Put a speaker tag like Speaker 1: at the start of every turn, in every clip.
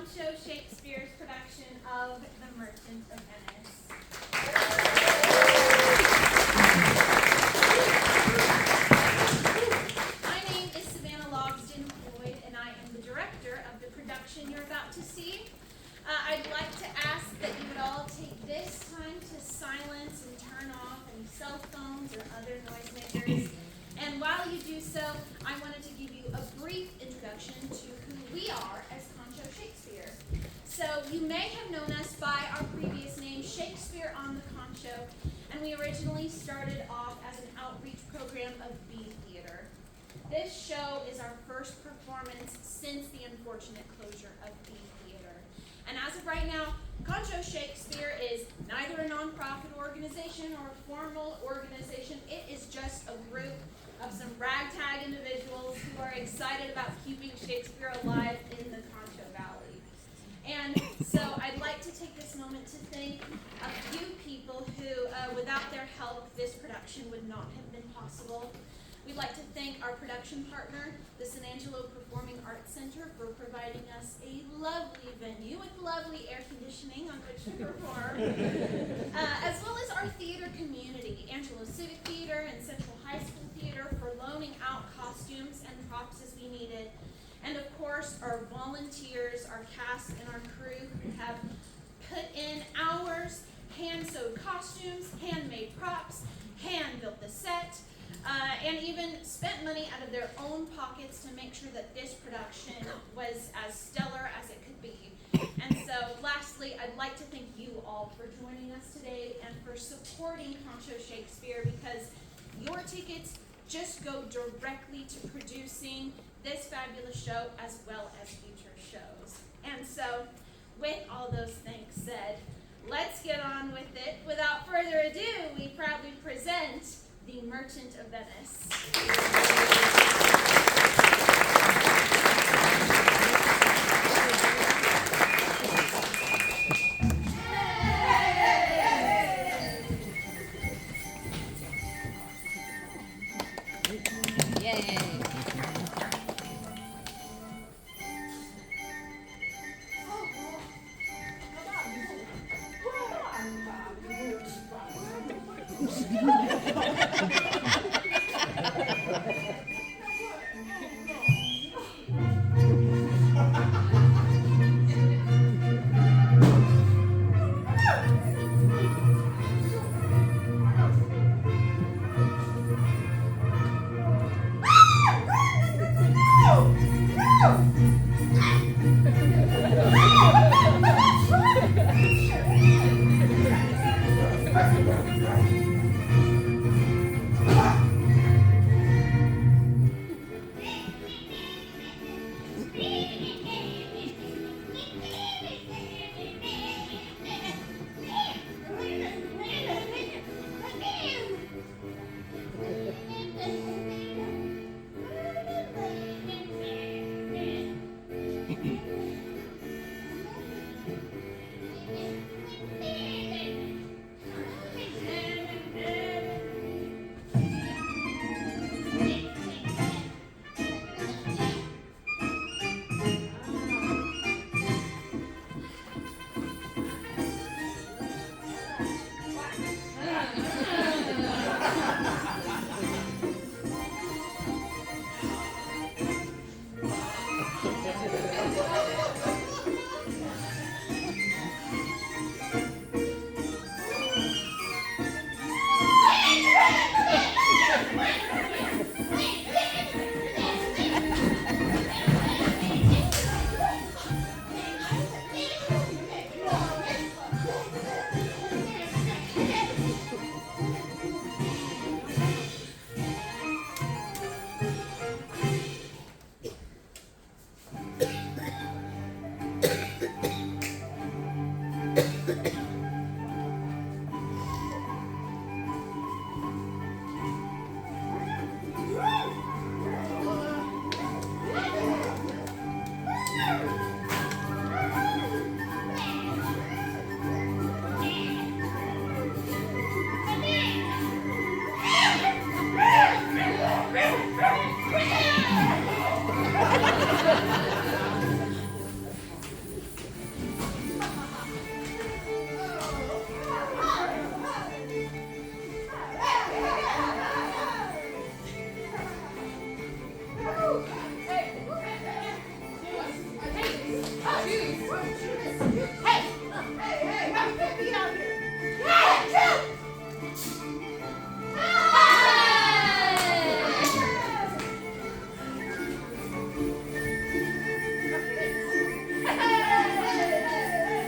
Speaker 1: Concho Shakespeare's production of The Merchant of Venice. My name is Savannah Floyd, and I am the director of the production you're about to see. I'd like to ask that you would all take this time to silence and turn off any cell phones or other noisemakers. And while you do so, I wanted to give you a brief introduction to who we are as Concho Shakespeare. So you may have known us by our previous name, Shakespeare on the Concho, and we originally started off as an outreach program of B Theater. This show is our first performance since the unfortunate closure of B Theater. And as of right now, Concho Shakespeare is neither a nonprofit organization or a formal organization. It is just a group of some ragtag individuals who are excited about keeping Shakespeare alive in the Concho Valley. And so I'd like to take this moment to thank a few people who, without their help, this production would not have been possible. We'd like to thank our production partner, the Angelo Performing Arts Center, for providing us a lovely venue with lovely air conditioning on which to perform, as well as our theater community, Angelo Civic Theater and Central High School Theater, for loaning out costumes and props as we needed, and of course our volunteers, our cast, and our crew who have put in hours, hand-sewed costumes, handmade props, hand-built the set, and even spent money out of their own pockets to make sure that this production was as stellar as it could be. And so, lastly, I'd like to thank you all for joining us today and for supporting Concho Shakespeare, because your tickets just go directly to producing this fabulous show as well as future shows. And so, with all those things said, let's get on with it. Without further ado, we proudly present The Merchant of Venice.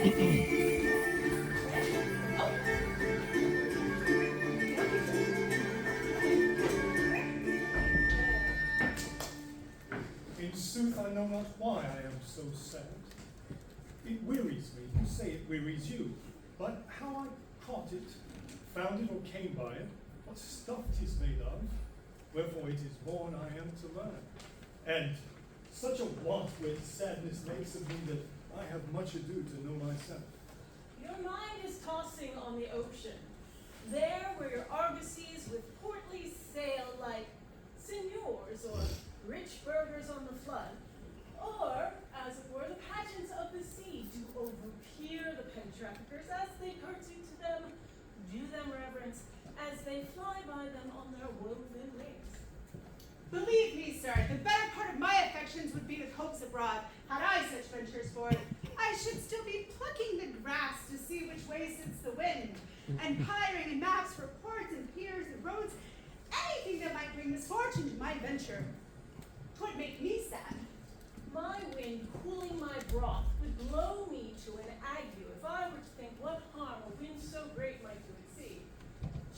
Speaker 2: In sooth, I know not why I am so sad. It wearies me, you say it wearies you, but how I caught it, found it or came by it, what stuff 'tis made of, wherefore it is born I am to learn. And such a want with sadness makes of me that I have much ado to know myself.
Speaker 3: Your mind is tossing on the ocean, there where your argosies with portly sail like seigneurs or rich burghers on the flood, or, as it were, the pageants of the sea do overpeer the pen traffickers as they curtsy to them, do them reverence, as they fly by them on their woven wings.
Speaker 4: Believe me, sir, the better part of my affections would be to coax abroad. Had I such ventures forth, I should still be plucking the grass to see which way sits the wind, and piring in maps for ports and piers and roads, anything that might bring misfortune to my venture. 'Twould make me sad.
Speaker 3: My wind cooling my broth would blow me to an ague if I were to think what harm a wind so great might do at sea.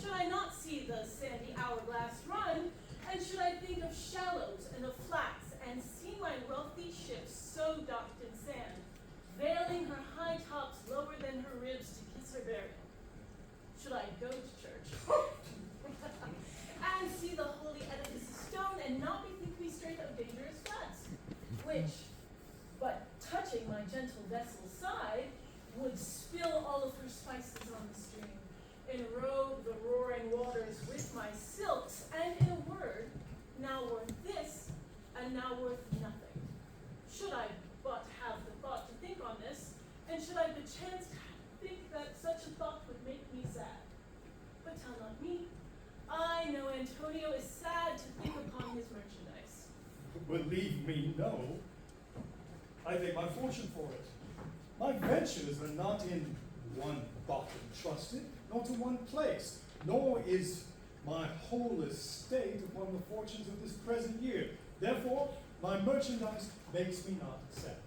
Speaker 3: Should I not see the sandy hourglass run, and should I think of shallows and of flats, and see my wealthy ships so docked in sand, veiling her high tops lower than her ribs to kiss her burial? Should I go to church, and see the holy edifice of stone, and not bethink me straight of dangerous floods, which, but touching my gentle vessel's side, would spill all of her spices on the stream, enrobe the roaring waters with my silks, and in a word, now worth this, and now worth nothing. Should I but have the thought to think on this, and should I perchance think that such a thought would make me sad? But tell not me. I know Antonio is sad to think upon his merchandise.
Speaker 2: Believe me, no. I take my fortune for it. My ventures are not in one bottom trusted, nor to one place, nor is my whole estate upon the fortunes of this present year. Therefore, my merchandise makes me not sad.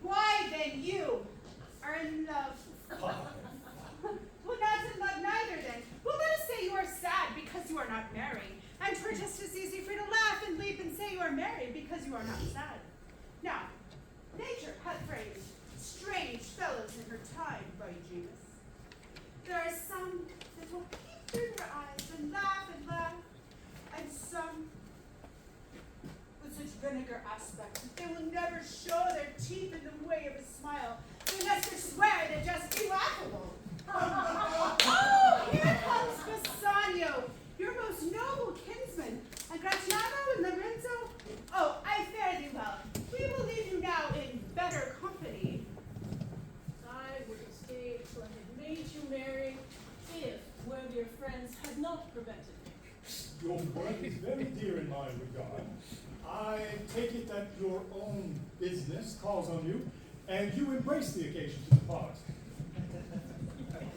Speaker 4: Why then you are in love? Well, not in love neither then. Well, let us say you are sad because you are not merry, and 'twere just as easy for you to laugh and leap and say you are merry because you are not sad. Now, nature hath raised strange fellows in her time, by Jeebus. There are some that will peep through their eyes and laugh, and some with such vinegar aspect that they will never show their teeth in the way of a smile, unless they swear they're just laughable. Oh, here comes Bassanio, your most noble kinsman, and Gratiano and Lorenzo. Oh, I fare thee well. We will leave you now in better company.
Speaker 3: I would have stayed till I had made you merry, if worthier friends had not prevented me.
Speaker 2: Your word is very dear in my regard. I take it that your own business calls on you, and you embrace the occasion to depart.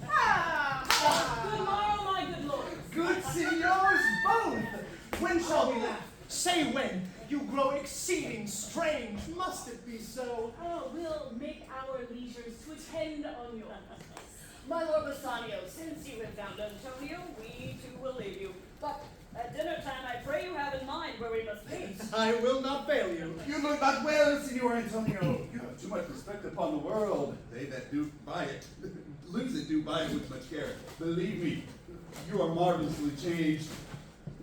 Speaker 3: Good morrow, my good lord.
Speaker 5: Good signors both! When shall we laugh? Say when. You grow exceeding strange. Must it be so?
Speaker 3: Oh, we'll make our leisures to attend on yours.
Speaker 6: My lord Bassanio, since you have found Antonio, we too will leave you. But at dinner time, I pray you have in mind where we must meet.
Speaker 5: I will not fail you.
Speaker 7: You look not well, Signor Antonio. You have too much respect upon the world. They that do buy it, lose it do buy it with much care. Believe me, you are marvelously changed.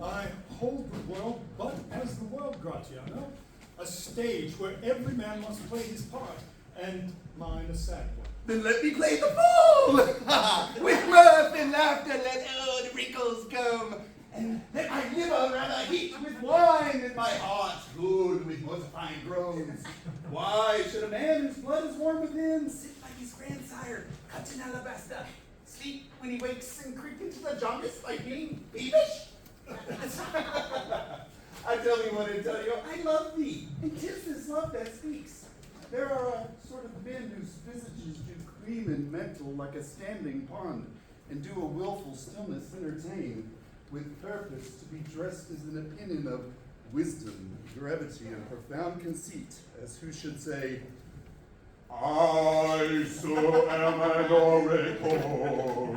Speaker 2: I hold the world but as the world, Gratiano, a stage where every man must play his part, and mine a sad one.
Speaker 7: Then let me play the fool! With mirth and laughter let all the wrinkles come, and let my liver rather heat with wine, and my heart cool with mortifying groans. Why should a man whose blood is warm within sit like his grandsire, cut in alabaster, sleep when he wakes, and creep into the jaundice by being peevish? I tell you what, Antonio, I love thee, and 'tis this love that speaks. There are a sort of men whose visages do cream and mental like a standing pond, and do a wilful stillness entertain, with purpose to be dressed as an opinion of wisdom, gravity, and profound conceit, as who should say, I so am an oracle.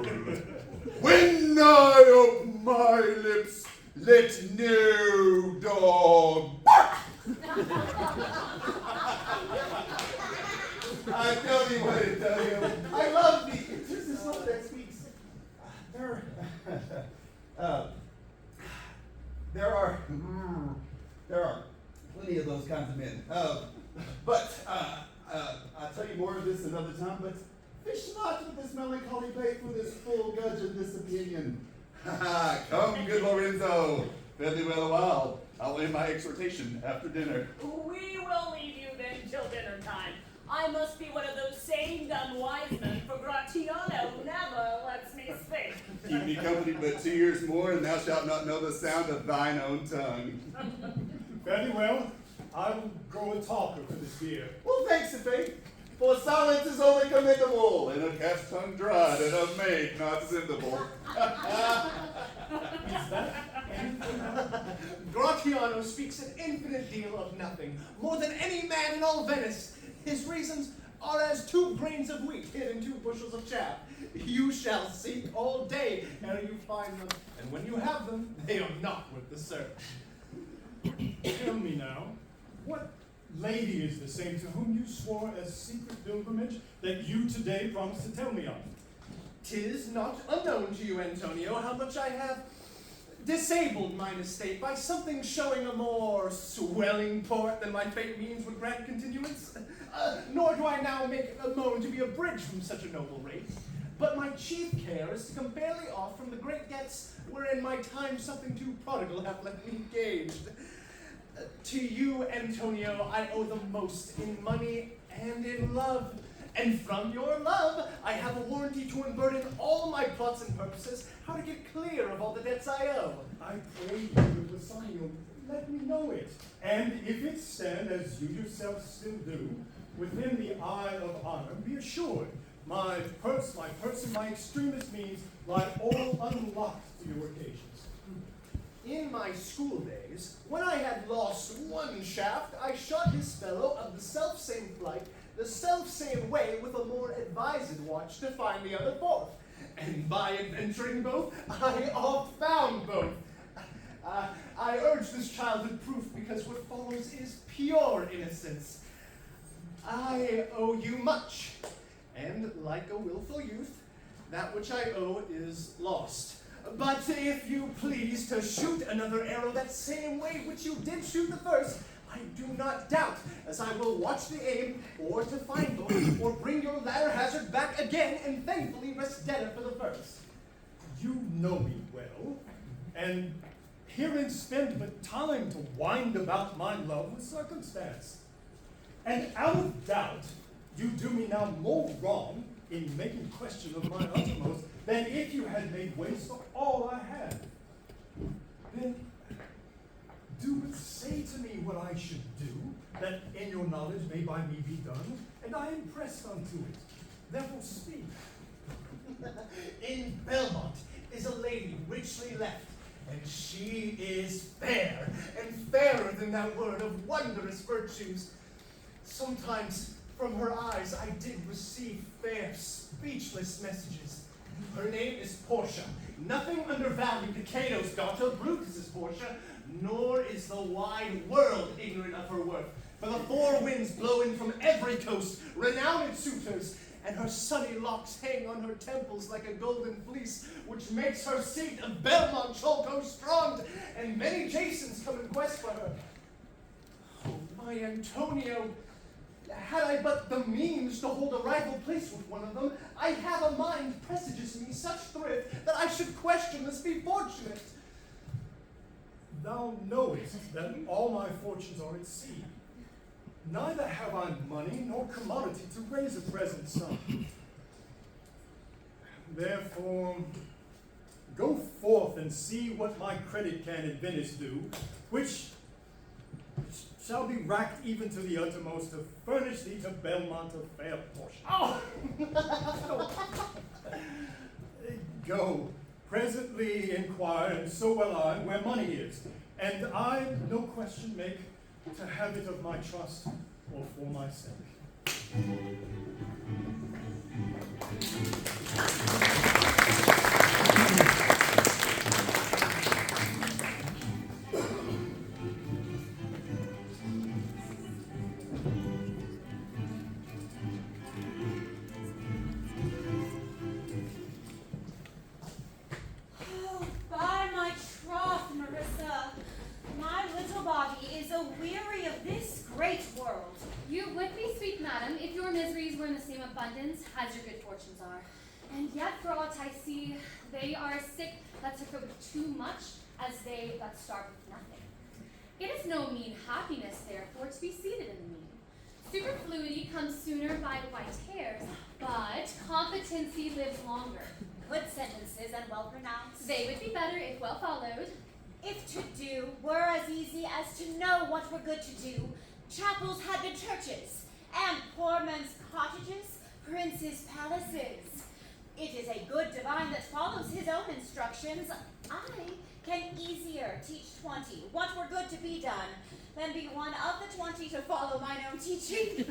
Speaker 7: When I open my lips, let no dog bark. I tell you what I tell you. I love thee. This is not that speaks. There are plenty of those kinds of men. But I'll tell you more of this another time. But fish not with this melancholy bait for this full gudge of this opinion. Come, good Lorenzo. Fare thee well a while. I'll end my exhortation after dinner.
Speaker 6: We will leave you then till dinner time. I must be one of those sane dumb wise men, for Gratiano never lets me speak.
Speaker 7: Keep me company but 2 years more, and thou shalt not know the sound of thine own tongue.
Speaker 2: Very well. I will grow a talker for this beer.
Speaker 7: Well, thanks, faith. For silence is only commendable, and a cat's tongue dried, and a maid not sendable.
Speaker 2: Is that anything else?
Speaker 5: Gratiano speaks an infinite deal of nothing, more than any man in all Venice. His reasons are as 2 grains of wheat hid in 2 bushels of chaff. You shall seek all day ere you find them, and when you have them, they are not worth the search.
Speaker 2: Tell me now, what lady is the same to whom you swore as secret pilgrimage that you today promised to tell me of?
Speaker 5: 'Tis not unknown to you, Antonio, how much I have disabled mine estate by something showing a more swelling port than my fate means would grant continuance. Nor do I now make a moan to be abridged from such a noble race. But my chief care is to come fairly off from the great debts wherein my time something too prodigal hath left me engaged. To you, Antonio, I owe the most in money and in love. And from your love, I have a warranty to unburden all my plots and purposes, how to get clear of all the debts I owe.
Speaker 2: I pray you, good Bassanio, let me know it. And if it stand, as you yourself still do, within the eye of honor, be assured, my purse, and my extremest means lie all unlocked to your occasions.
Speaker 5: In my school days, when I had lost 1 shaft, I shot his fellow of the self-same flight, the self-same way, with a more advised watch to find the other 4th. And by adventuring both, I oft found both. I urge this childhood proof because what follows is pure innocence. I owe you much, and like a willful youth, that which I owe is lost. But if you please to shoot another arrow that same way which you did shoot the first, I do not doubt, as I will watch the aim, or to find both, or bring your latter hazard back again, and thankfully rest deader for the first.
Speaker 2: You know me well, and herein spend but time to wind about my love with circumstance. And out of doubt, you do me now more wrong in making question of my uttermost than if you had made waste of all I had. Then do but say to me what I should do, that in your knowledge may by me be done, and I am pressed unto it. Therefore speak.
Speaker 5: In Belmont is a lady richly left, and she is fair, and fairer than that word of wondrous virtues. Sometimes from her eyes I did receive fair, speechless messages. Her name is Portia, nothing undervalued to Cato's daughter, Brutus's Portia, nor is the wide world ignorant of her worth. For the 4 winds blow in from every coast, renowned suitors, and her sunny locks hang on her temples like a golden fleece, which makes her seat of Belmont Cholco strong, and many Jasons come in quest for her. Oh, my Antonio, had I but the means to hold a rival place with one of them, I have a mind presages me such thrift that I should questionless be fortunate.
Speaker 2: Thou knowest that all my fortunes are at sea. Neither have I money nor commodity to raise a present sum. Therefore, go forth and see what my credit can in Venice do, which shall be racked even to the uttermost to furnish thee to Belmont a fair portion.
Speaker 5: Oh!
Speaker 2: Go, presently inquire, and so will I, where money is, and I no question make to have it of my trust or for my sake.
Speaker 8: Oh, by my troth, Marissa, my little body is a-weary of this great world.
Speaker 9: You would be, sweet madam, if your miseries were in the same abundance as your good fortunes are. And yet, for aught I see, they are as sick that suffer with too much as they that starve with nothing. It is no mean happiness, therefore, to be seated in the mean. Superfluity comes sooner by white hairs, but competency lives longer.
Speaker 8: Good sentences and well pronounced.
Speaker 9: They would be better if well followed.
Speaker 8: If to do were as easy as to know what were good to do, chapels had been churches, and poor men's cottages, princes' palaces. It is a good divine that follows his own instructions. I can easier teach 20 what were good to be done than be one of the 20 to follow mine own teaching.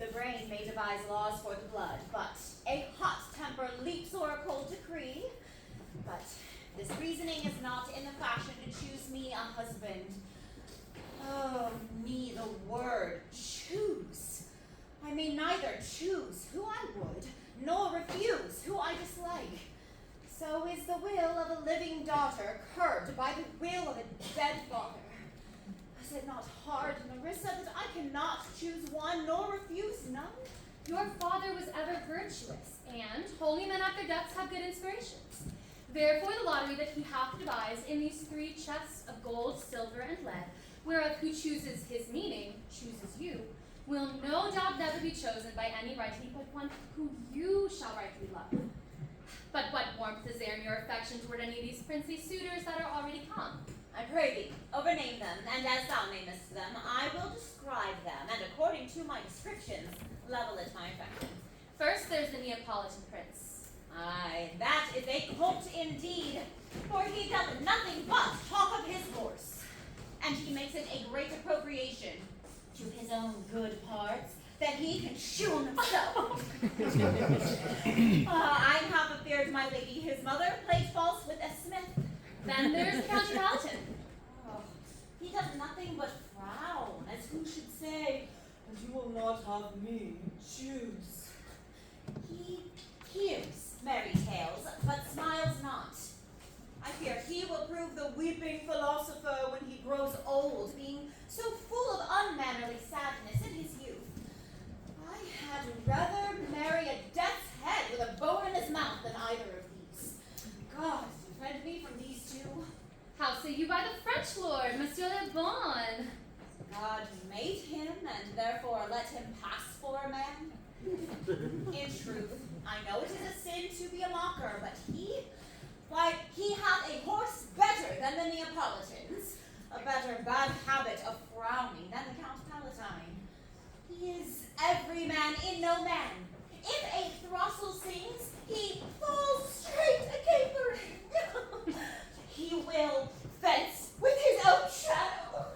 Speaker 8: The brain may devise laws for the blood, but a hot temper leaps o'er a cold decree. But this reasoning is not in the fashion to choose me a husband. Oh, me the word choose. I may neither choose who I would, nor refuse who I dislike. So is the will of a living daughter curbed by the will of a dead father. Is it not hard, Marissa, that I cannot choose one nor refuse none?
Speaker 9: Your father was ever virtuous, and holy men after deaths have good inspirations. Therefore the lottery that he hath devised in these 3 chests of gold, silver, and lead, whereof who chooses his meaning, chooses you, will no doubt never be chosen by any rightly but one who you shall rightly love. But what warmth is there in your affection toward any of these princely suitors that are already come?
Speaker 8: I pray thee, overname them, and as thou namest them, I will describe them, and according to my descriptions, level it my affection.
Speaker 9: First, there's the Neapolitan prince.
Speaker 8: Aye, that is a colt indeed, for he doth nothing but talk of his horse, and he makes it a great appropriation to his own good parts, that he can shoe himself. I'm half afeard my lady, his mother, played false with a smith.
Speaker 9: Then there's the Count Palatine.
Speaker 8: Oh, he does nothing but frown, as who should say, and you will not have me choose. He hears merry tales, but smiles not. I fear he will prove the weeping philosopher when he grows old, being so full of unmannerly sadness in his youth. I had rather marry a death's head with a bone in his mouth than either of these. God defend me from these two.
Speaker 9: How say you by the French lord, Monsieur Le Bon?
Speaker 8: God made him, and therefore let him pass for a man. In truth, I know it is a sin to be a mocker, but he hath a horse better than the Neapolitans, a better bad habit of frowning than the Count Palatine. He is every man in no man. If a throstle sings, he falls straight a capering. He will fence with his own shadow.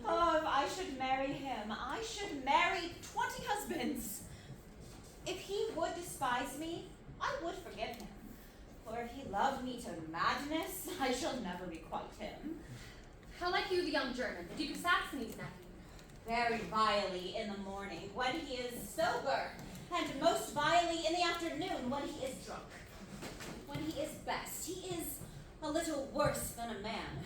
Speaker 8: Oh, if I should marry him, I should marry 20 husbands. If he would despise me, I would forgive him. For if he loved me to madness, I shall never be quite him.
Speaker 9: How like you the young German, the Duke of Saxony's nephew?
Speaker 8: Very vilely in the morning when he is sober, and most vilely in the afternoon when he is drunk. When he is best, he is a little worse than a man.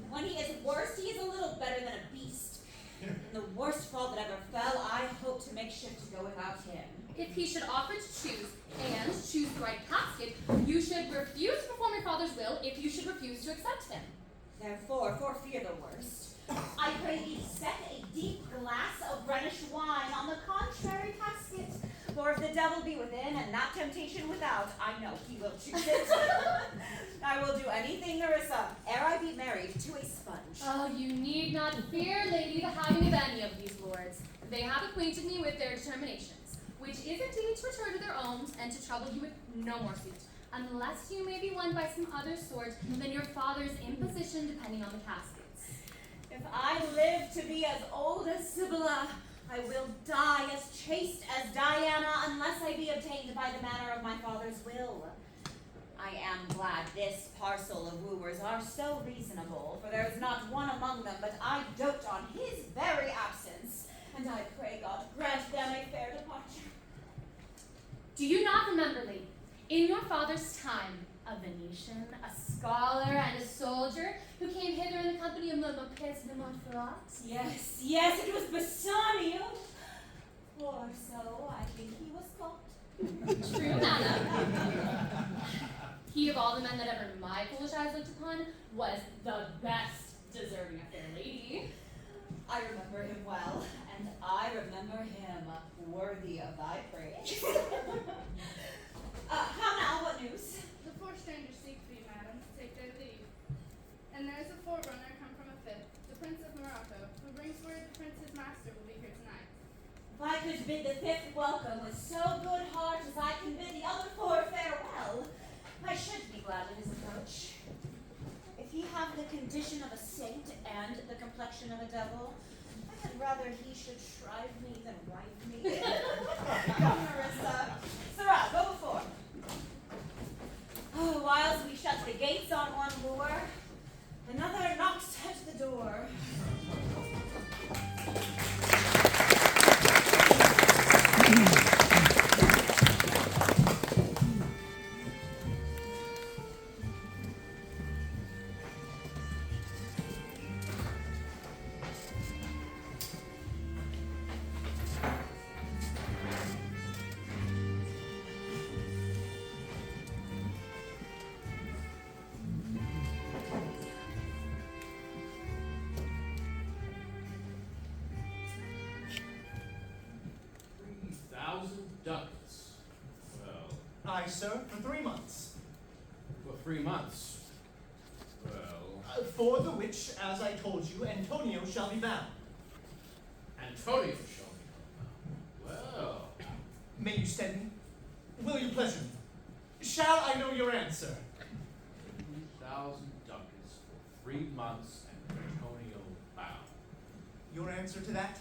Speaker 8: When he is worst, he is a little better than a beast. In the worst fall that ever fell, I hope to make shift to go without him.
Speaker 9: If he should offer to choose, and choose the right casket, you should refuse to perform your father's will if you should refuse to accept him.
Speaker 8: Therefore, for fear the worst, I pray thee set a deep glass of Rhenish wine on the contrary casket. For if the devil be within and that temptation without, I know he will choose it. I will do anything, Nerissa, ere I be married to a sponge.
Speaker 9: Oh, you need not fear, lady, the having of any of these lords. They have acquainted me with their determinations, which is indeed to return to their own and to trouble you with no more suit, unless you may be won by some other sort than your father's imposition depending on the caskets.
Speaker 8: If I live to be as old as Sibylla, I will die as chaste as Diana unless I be obtained by the manner of my father's will. I am glad this parcel of wooers are so reasonable, for there is not one among them but I dote on his very absence, and I pray God grant them a fair departure.
Speaker 9: Do you not remember, lady, in your father's time, a Venetian, a scholar, and a soldier who came hither in the company of the Marquess de Montferrat?
Speaker 8: Yes, yes, it was Bassanio. Or so I think he was called.
Speaker 9: True, madam. He of all the men that ever my foolish eyes looked upon was the best deserving a fair lady.
Speaker 8: I remember him well, and I remember him worthy of thy praise. How now, what news?
Speaker 10: The four strangers seek for you, madam, to take their leave. And there is a forerunner come from a fifth, the Prince of Morocco, who brings word the prince his master will be here tonight.
Speaker 8: If I could bid the fifth welcome with so good heart as I can bid the other four farewell, I should be glad of his approach. If he have the condition of a saint and the complexion of a devil, I had rather he should shrive me than wife me. Come, Marissa. Sirrah, go before. Oh, whilst we shut the gates on one wooer, another knocks at the door.
Speaker 11: 3,000 ducats. Well,
Speaker 5: Aye, sir, for 3 months.
Speaker 11: for 3 months. Well,
Speaker 5: For the which, as I told you, Antonio shall be bound.
Speaker 11: Antonio shall be bound. Well,
Speaker 5: May you stead me? Will you pleasure me? Shall I know your answer?
Speaker 11: 3,000 ducats for 3 months and Antonio bound.
Speaker 5: Your answer to that?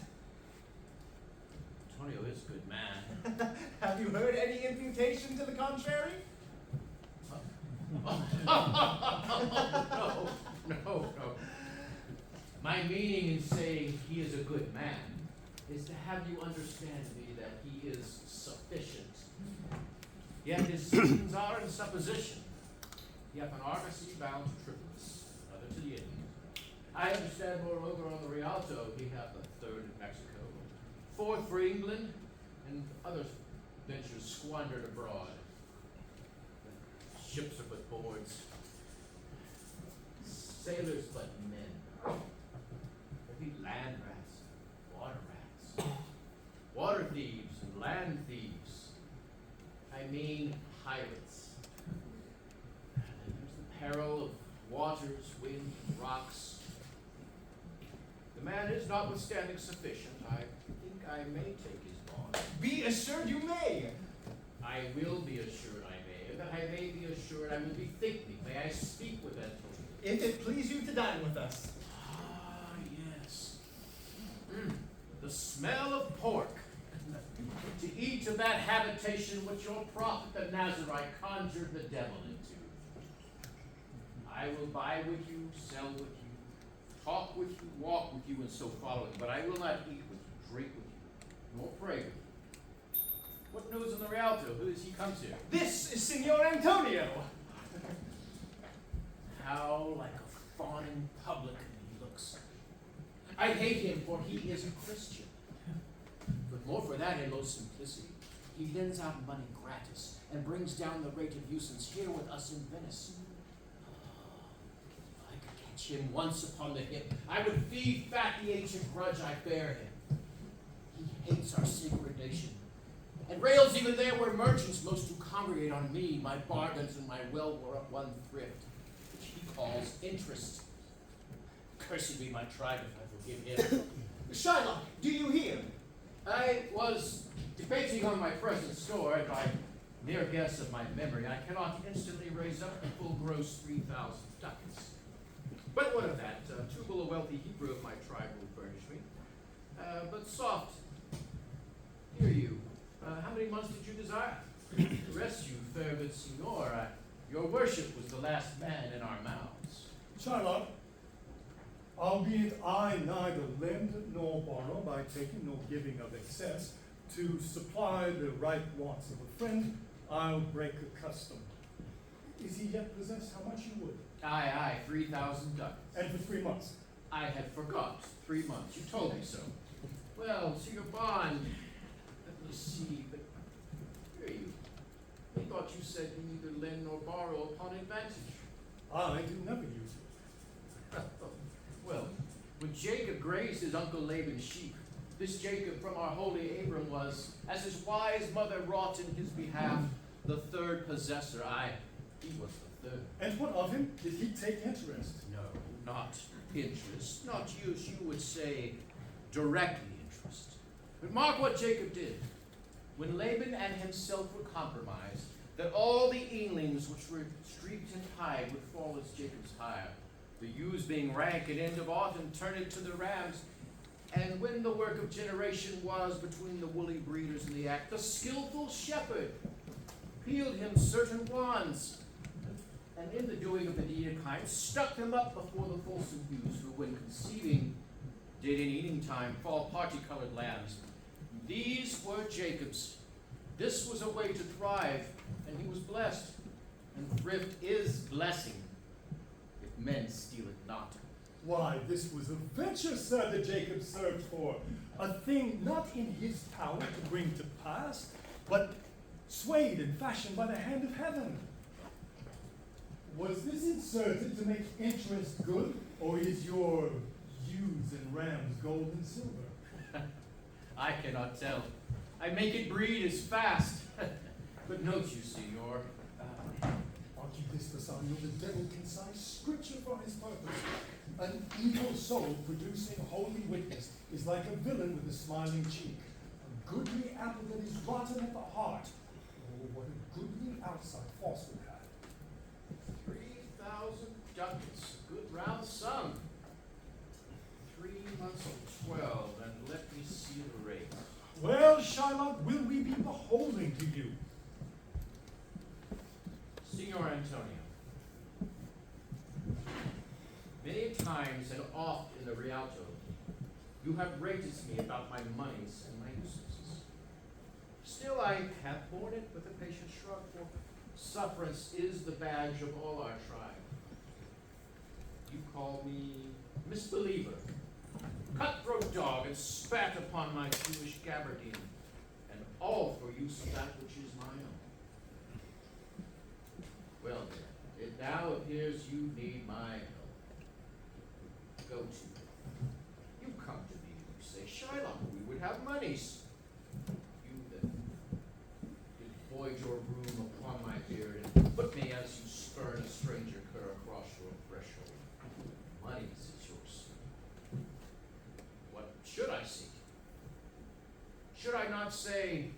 Speaker 11: Antonio is a good man.
Speaker 5: Have you heard any imputation to the contrary?
Speaker 11: No. My meaning in saying he is a good man is to have you understand me that he is sufficient. Yet his sins are in supposition. He hath an argosy bound to Tripolis, another to the Indies. I understand, moreover, on the Rialto he hath a third in Mexico, fourth for England, and other ventures squandered abroad. Ships are but boards, sailors but men. There be land rats, water thieves and land thieves. I mean pirates. And then there's the peril of waters, wind, and rocks. The man is notwithstanding sufficient. I think I may take his bond.
Speaker 5: Be assured you may.
Speaker 11: I will be assured I may, and that I may be assured I will bethink me. May I speak with Antonio?
Speaker 5: If it please you to dine with us.
Speaker 11: Ah, yes. The smell of pork. To eat of that habitation which your prophet the Nazarite conjured the devil into. I will buy with you, sell with you, talk with you, walk with you, and so following, but I will not eat with you, drink with you, nor pray with you. What news on the Rialto? Who does he come to?
Speaker 5: This is Signor Antonio.
Speaker 11: How like a fawning publican he looks. I hate him, for he is a Christian. But more for that in low simplicity. He lends out money gratis and brings down the rate of usance here with us in Venice. If I could catch him once upon the hip, I would feed fat the ancient grudge I bear him. He hates our sacred nation, and rails even there where merchants most do congregate on me, my bargains, and my well-won thrift, which he calls interest. Cursed be my tribe if I forgive him.
Speaker 5: Shylock, do you hear?
Speaker 11: I was debating on my present store, and by mere guess of my memory, I cannot instantly raise up the full gross 3,000 ducats. But what of that? Tubal, a wealthy Hebrew of my tribe, will furnish me. But soft many months did you desire? The rest you, fair good signor, your worship was the last man in our mouths.
Speaker 2: Shylock, albeit I neither lend nor borrow by taking nor giving of excess, to supply the right wants of a friend, I'll break a custom. Is he yet possessed how much you would?
Speaker 11: Aye, 3,000 ducats.
Speaker 2: And for 3 months.
Speaker 11: I had forgot. 3 months. You told me so. Well, to your bond. Let me see, but here you. I thought you said you neither lend nor borrow upon advantage.
Speaker 2: I do never use it.
Speaker 11: Well, when Jacob grazed his uncle Laban's sheep, this Jacob from our holy Abram was, as his wise mother wrought in his behalf, the third possessor. He was the third.
Speaker 2: And what of him? Did he take interest?
Speaker 11: No, not interest. Not you, as you would say, directly interest. But mark what Jacob did. When Laban and himself were compromised, that all the Englings which were streaked in hide would fall as Jacob's hire, the ewes being rank at end of autumn turned to the rams, and when the work of generation was between the woolly breeders in the act, the skillful shepherd peeled him certain wands, and in the doing of the deed of kind, stuck them up before the fulsome ewes, who when conceiving did in eating time fall party-colored lambs. These were Jacob's. This was a way to thrive, and he was blessed. And thrift is blessing, if men steal it not.
Speaker 2: Why, this was a venture, sir, that Jacob served for. A thing not in his power to bring to pass, but swayed and fashioned by the hand of heaven. Was this inserted to make interest good, or is your ewes and rams gold and silver?
Speaker 11: I cannot tell. I make it breed as fast. But note you, senor,
Speaker 2: Bassanio, the devil concise scripture for his purpose. An evil soul producing holy witness is like a villain with a smiling cheek. A goodly apple that is rotten at the heart. Oh, what a goodly outside falsehood had.
Speaker 11: 3,000 ducats, good round sum. 3 months of 12, and let me see the rate.
Speaker 2: Well, Shylock, will we be beholden to you?
Speaker 11: Signor Antonio, many times and oft in the Rialto, you have rated me about my monies and my uses. Still, I have borne it with a patient shrug, for sufferance is the badge of all our tribe. You call me misbeliever, cutthroat dog, and spat upon my Jewish gabardine, and all for use of that which is my own. Well, then, it now appears you need my help. Go to it. You come to me, you say, Shylock, we would have monies. You then did void your broom upon my beard, and put me as you spurn a stranger cur across your threshold. Monies is yours. What should I seek? Should I not say,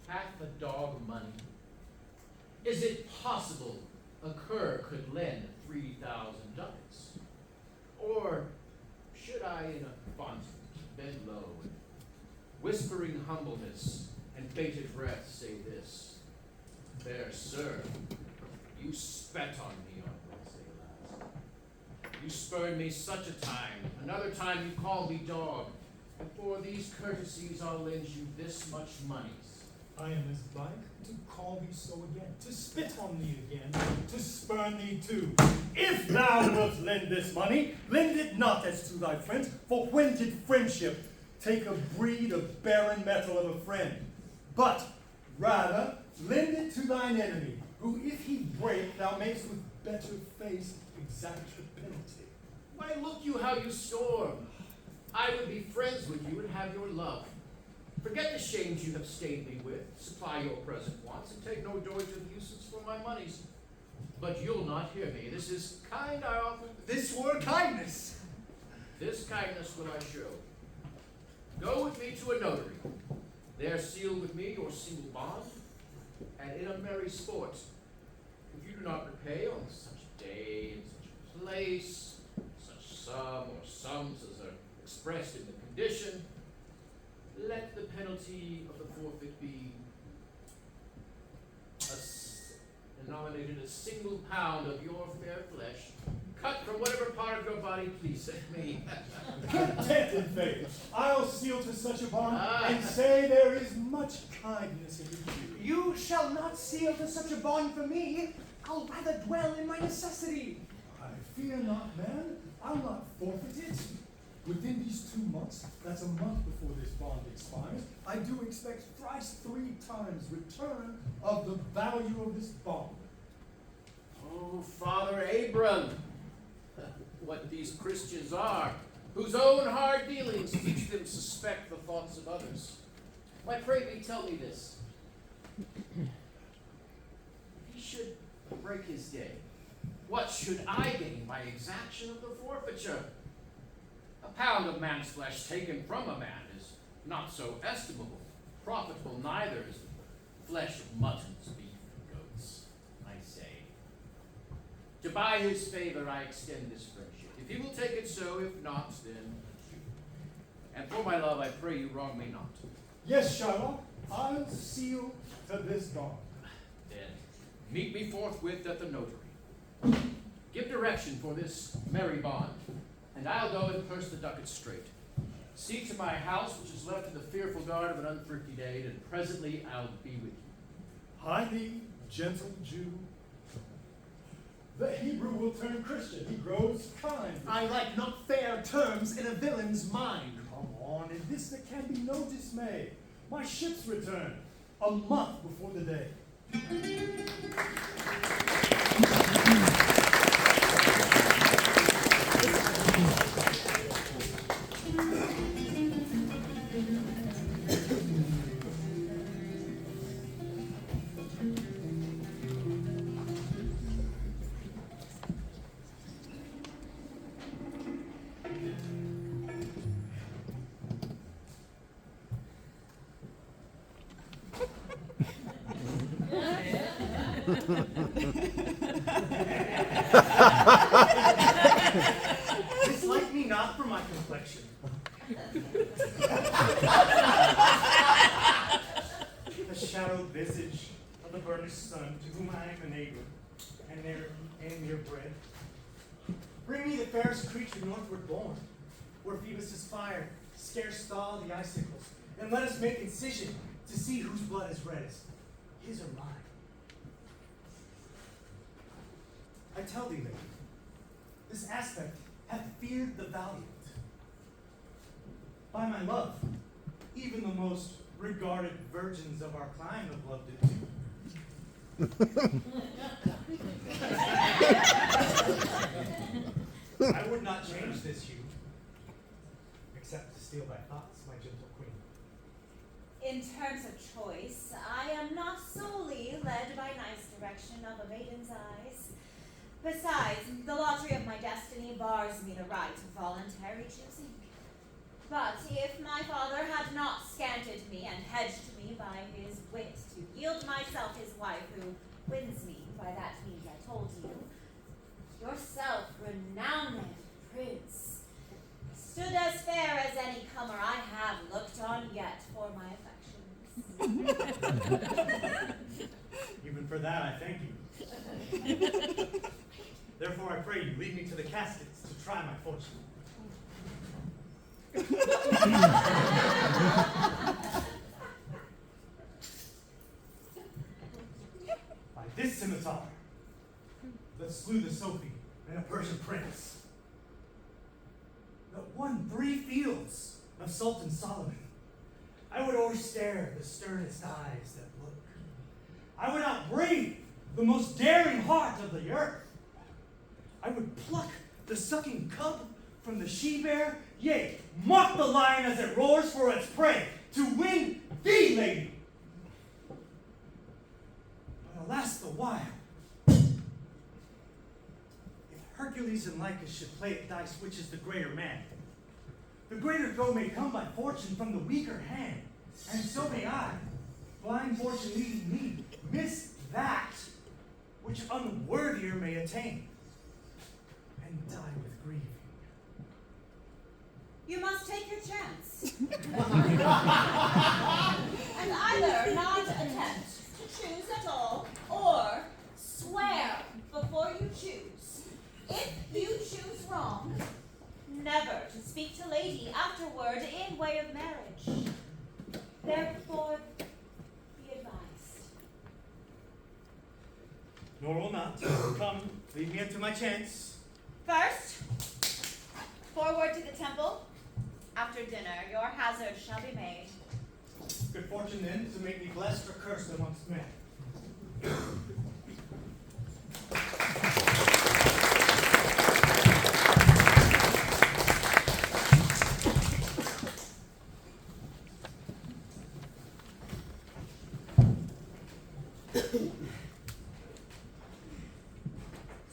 Speaker 11: half a dog money? Is it possible a cur could lend 3,000 ducats? Or should I, in a font, bend low, and whispering humbleness and bated breath, say this? Fair sir, you spat on me on Wednesday last. You spurned me such a time. Another time you called me dog. And for these courtesies I'll lend you this much monies.
Speaker 2: I am as like to call thee so again, to spit on thee again, to spurn thee too. If thou wilt lend this money, lend it not as to thy friends, for when did friendship take a breed of barren metal of a friend? But rather lend it to thine enemy, who if he break, thou makest with better face exact the penalty.
Speaker 11: Why, look you how you storm. I would be friends with you and have your love. Forget the shames you have stained me with, supply your present wants, and take no dotage of usage for my monies. But you'll not hear me. This is kind I offer.
Speaker 5: This were kindness.
Speaker 11: This kindness will I show. Go with me to a notary. There seal with me your single bond, and in a merry sport, if you do not repay on such a day, in such a place, such sum or sums as are expressed in the condition, let the penalty penalty of the forfeit be denominated a single pound of your fair flesh, cut from whatever part of your body pleaseth me.
Speaker 2: Contented faith, I'll seal to such a bond,
Speaker 11: Ah.
Speaker 2: and say there is much kindness in the Jew.
Speaker 5: You shall not seal to such a bond for me. I'll rather dwell in my necessity.
Speaker 2: I fear not, man. I'll not forfeit it. Within these 2 months, that's a month before this bond expires, I do expect thrice 3 times return of the value of this bond.
Speaker 11: Oh, Father Abram, what these Christians are, whose own hard dealings teach them suspect the thoughts of others. Why, pray thee, tell me this. If he should break his day, what should I gain by exaction of the forfeiture? A pound of man's flesh taken from a man is not so estimable, profitable neither is flesh of muttons, beef, and goats, I say. To buy his favor I extend this friendship. If he will take it so, if not, then and for my love I pray you wrong me not.
Speaker 2: Yes, Shylock, I'll seal to this bond.
Speaker 11: Then meet me forthwith at the notary. Give direction for this merry bond, and I'll go and purse the ducats straight. See to my house, which is left in the fearful guard of an unthrifty day, and presently I'll be with you.
Speaker 2: Hie thee, gentle Jew. The Hebrew will turn Christian. He grows kind.
Speaker 5: I like not fair terms in a villain's mind.
Speaker 2: Come on, in this there can be no dismay. My ships return a month before the day.
Speaker 5: Dislike me not for my complexion.
Speaker 12: The shadowed visage of the burnished sun, to whom I am a neighbor, and near bread. Bring me the fairest creature northward born, where Phoebus' fire scarce thaw the icicles, and let us make incision to see whose blood is reddest, his or mine. I tell thee, lady, this aspect hath feared the valiant. By my love, even the most regarded virgins of our clime have loved it too. I would not change this hue, except to steal thy thoughts, my gentle queen.
Speaker 8: In terms of choice, I am not solely led by nice direction of a maiden's eyes. Besides, the lottery of my destiny bars me the right of voluntary choosing. But if my father had not scanted me and hedged me by his wit to yield myself his wife, who wins me by that means I told you, yourself, renowned prince, stood as fair as any comer I have looked on yet for my affections.
Speaker 12: Even for that, I thank you. Therefore, I pray you, lead me to the caskets to try my fortune. By this scimitar that slew the Sophie and a Persian prince, that won 3 fields of Sultan Solomon, I would o'erstare the sternest eyes that look. I would outbrave the most daring heart of the earth. I would pluck the sucking cub from the she-bear, yea, mock the lion as it roars for its prey, to win thee, lady. But alas the while, if Hercules and Lycus should play at dice which is the greater man, the greater go may come by fortune from the weaker hand, and so may I, blind fortune leading me, miss that which unworthier may attain, and die with grieving.
Speaker 8: You must take your chance. Therefore, be advised.
Speaker 12: Nor will not. Come, lead me up to my chance.
Speaker 8: First, forward to the temple. After dinner, your hazard shall be made.
Speaker 12: Good fortune then to make me blessed or cursed amongst men.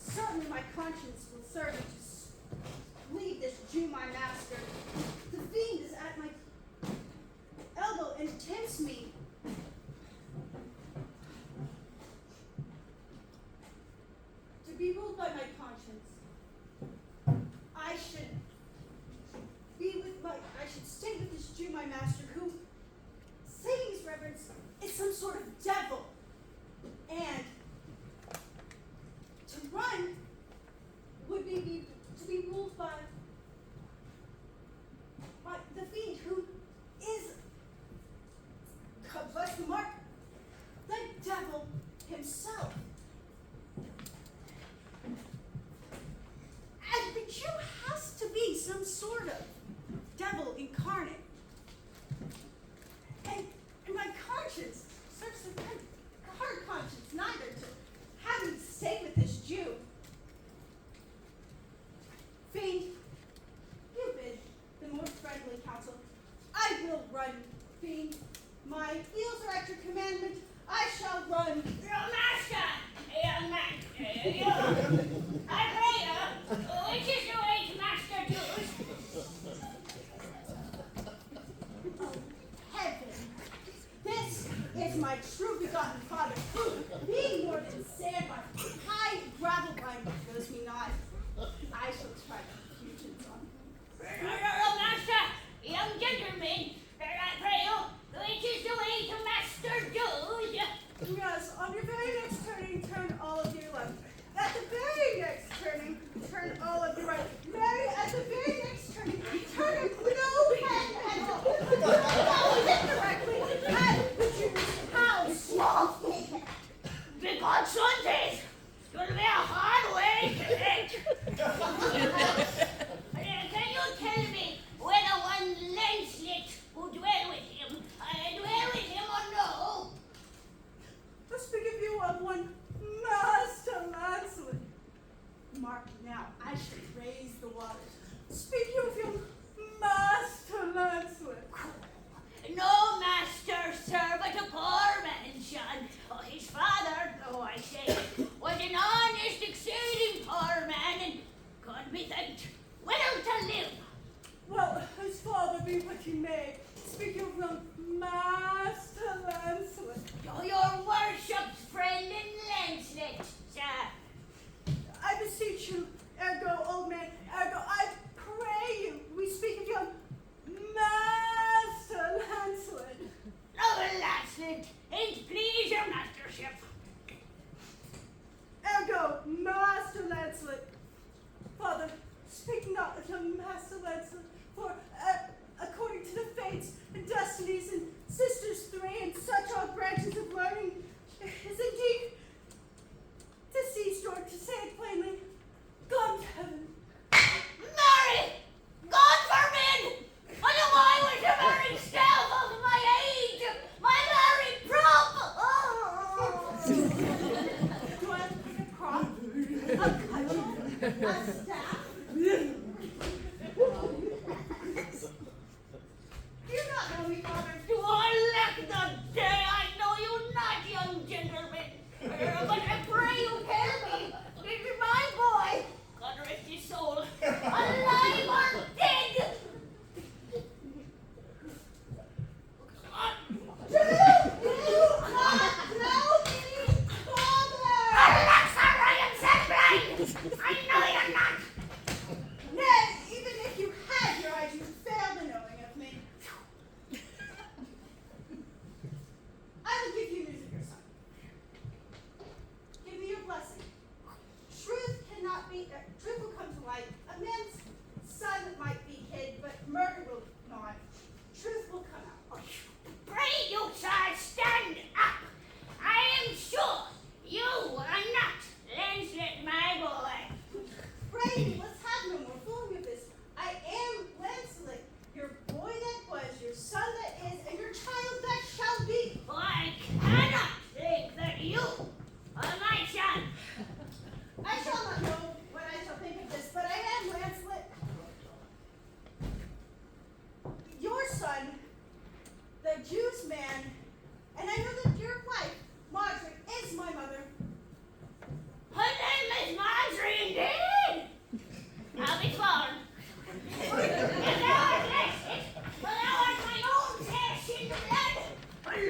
Speaker 4: Certainly my conscience will serve me to leave this Jew my master. The fiend is at my elbow and tempts me. To be ruled by my conscience, I should stay with this Jew my master who, saying his reverence, is some sort of devil. And to run would be to be ruled by the fiend who is, God bless the mark, the devil himself. And the Jew has to be some sort of devil incarnate. And my conscience serves a hard conscience neither to have me stay with this Jew. Fiend, you bid the more friendly counsel. I will run, Fiend. My heels are at your commandment. I shall run.
Speaker 6: Your master, young man, I pray you, which is your age, master Jews?
Speaker 4: Oh, heaven. This is my true begotten father, who, being more than sand by high gravel bind, knows me not. I shall try confusions on him.
Speaker 6: Your master, young gentleman, I pray you, which is the way to master Jews?
Speaker 4: Yes, on your very next turning, turn all of you left. At the very next turning, turn all of you right. Mary, at the very next turning, turn no head at all. Follow it directly at the Jew's house. Jew's man, and I know that your wife, Margaret, is my mother.
Speaker 6: Her name is Marjorie, indeed. I'll be sworn. And thou art blessed, for thou art my own flesh in the blood.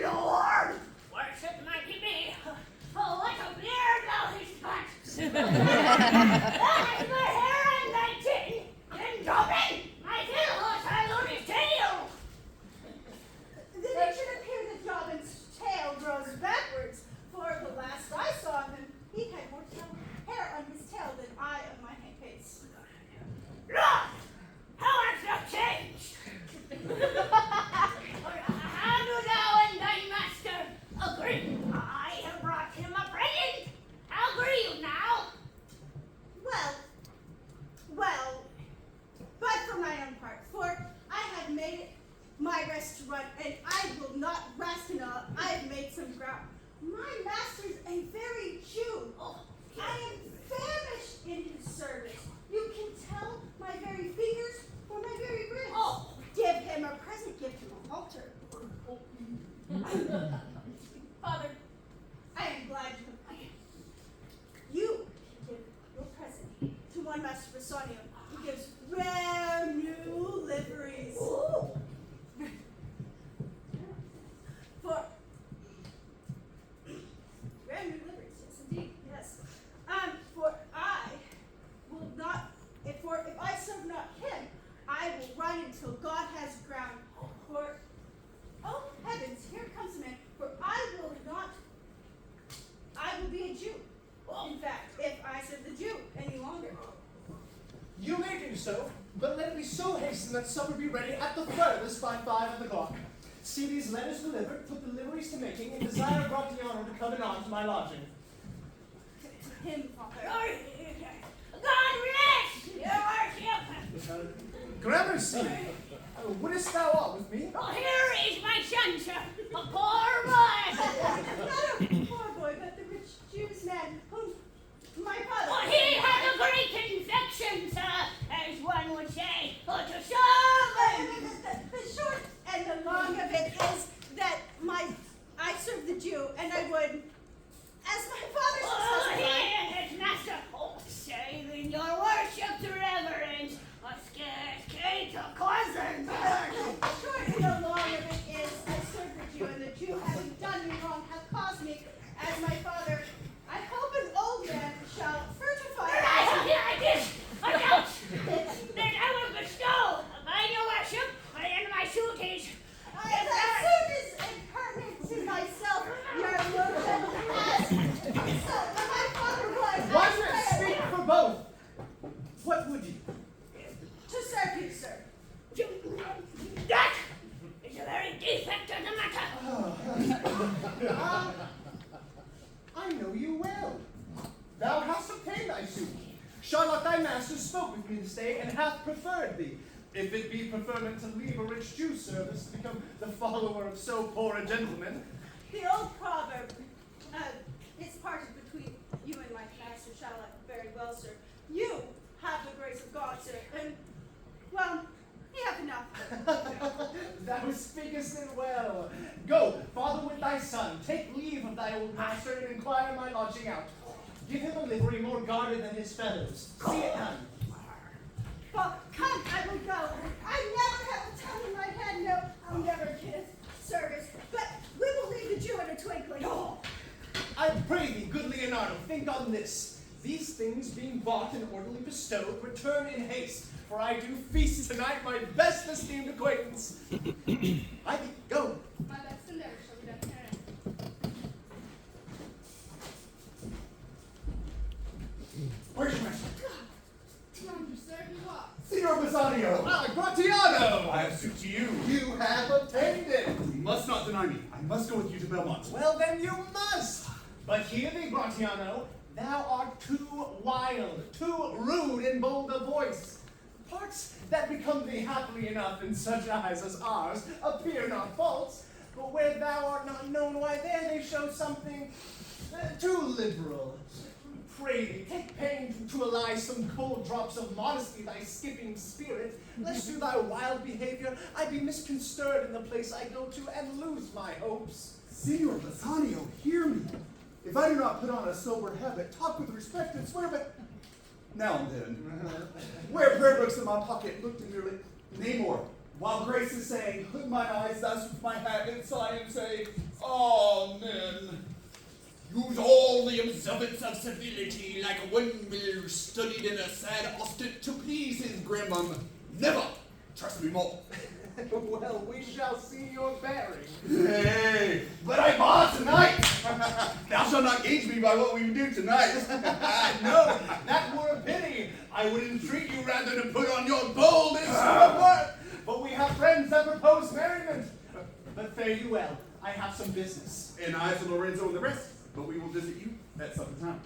Speaker 6: Lord, worship mighty me. Oh, what a beard thou hast got. Thou hast more hair on thy chin than Robin, my fiddle horse has on his tail.
Speaker 4: Then it should appear that Dobbin's tail grows backwards, for the last I saw him, he had more hair on his tail than I of my face.
Speaker 6: Look, how hast thou changed? How do thou and thy master agree? I have brought him a present. How agree you now?
Speaker 4: Well, but for my own part, for I have made it my rest to run, and I will not rest until I have made some ground. My master's a very Jew. I am famished in his service. You can tell my very fingers or my very wrists.
Speaker 6: Oh.
Speaker 4: Give him a present, give him a halter. Father, I am glad you can give your present to one Master Bassanio, who gives rare new liveries.
Speaker 6: Ooh.
Speaker 4: For rare new liveries, yes indeed, yes. For I will not, if I serve not him, I will run until God has ground. For, oh heavens, here comes a man, for I will be a Jew. In fact, if I serve the Jew any longer.
Speaker 5: You may do so, but let it be so hastened that supper be ready at the furthest by 5 o'clock. See these letters delivered, put the liveries to making, and desire Gratiano to come anon to my lodging.
Speaker 4: To him, Father.
Speaker 6: God bless your worship.
Speaker 5: Gramercy, wouldest thou aught with me?
Speaker 6: Oh, here is my son, sir, a poor boy.
Speaker 4: Not a poor boy, but the rich Jew's man whom my father.
Speaker 6: Oh, he had a great infection, sir, as one would say, to serve.
Speaker 4: The short and the long of it is that I serve the Jew, and I would, as my father
Speaker 6: Oh,
Speaker 4: says.
Speaker 6: he and his master, saving your worship's reverence, a scarce cake of cousin.
Speaker 4: The short and the long of it is I serve the Jew, and the Jew, having done me wrong, have caused me, as my father, I hope an old man shall fructify.
Speaker 6: I did. Adult, that I will bestow upon your worship and my suities.
Speaker 4: That suit is impertinent to myself, your lordship, as so my father would.
Speaker 5: Why should I speak for both? What would you?
Speaker 4: To serve you, sir.
Speaker 6: That is a very defect of the matter.
Speaker 5: I know you well. Thou hast obtained thy suit. Charlotte thy master spoke with me this day, and hath preferred thee. If it be preferment to leave a rich Jew service to become the follower of so poor a gentleman.
Speaker 4: The old proverb is parted between you and my master Charlotte very well, sir. You have the grace of God, sir, and, well, you have enough.
Speaker 5: Thou speakest it well. Go, father with thy son, take leave of thy old master, and inquire my lodging out. Give him a livery more guarded than his fellows. See it done.
Speaker 4: Well, come, I will go. I never have a tongue in my head, no, I'll never give service, but we will leave the Jew in a twinkling.
Speaker 5: I pray thee, good Leonardo, think on this. These things being bought and orderly bestowed, return in haste, for I do feast tonight my best esteemed acquaintance. I go.
Speaker 10: My best endeavor shall be done herein.
Speaker 5: Where's your master?
Speaker 10: Yonder, sir, he walks.
Speaker 7: Signor Bassanio!
Speaker 5: Ah, Gratiano!
Speaker 7: I have suit to you.
Speaker 5: You have obtained it.
Speaker 7: You must not deny me. I must go with you to Belmont.
Speaker 5: Well, then you must. But hear thee, Gratiano, thou art too wild, too rude in bold of voice. Parts that become thee happily enough in such eyes as ours appear not false, but where thou art not known, why there they show something too liberal. pray thee, take pain to allay some cold drops of modesty thy skipping spirit, lest through thy wild behavior I be misconstrued in the place I go to and lose my hopes.
Speaker 7: Signor Bassanio, hear me. If I do not put on a sober habit, talk with respect and swear, but now and then, wear prayer books in my pocket, look demurely, nay more, while Grace is saying, hood mine eyes thus with my hat, and sigh and say, Amen.
Speaker 13: Use all the observance of civility like one will studied in a sad ostent to please his grandmum. Never trust me more.
Speaker 5: Well, we shall see your bearing.
Speaker 7: Hey, but I bought tonight. Thou shalt not gauge me by what we do tonight.
Speaker 5: No, that were a pity. I would entreat you rather to put on your boldest work. But we have friends that propose merriment. But fare you well. I have some business.
Speaker 7: And I for Lorenzo and the rest, but we will visit you at supper time.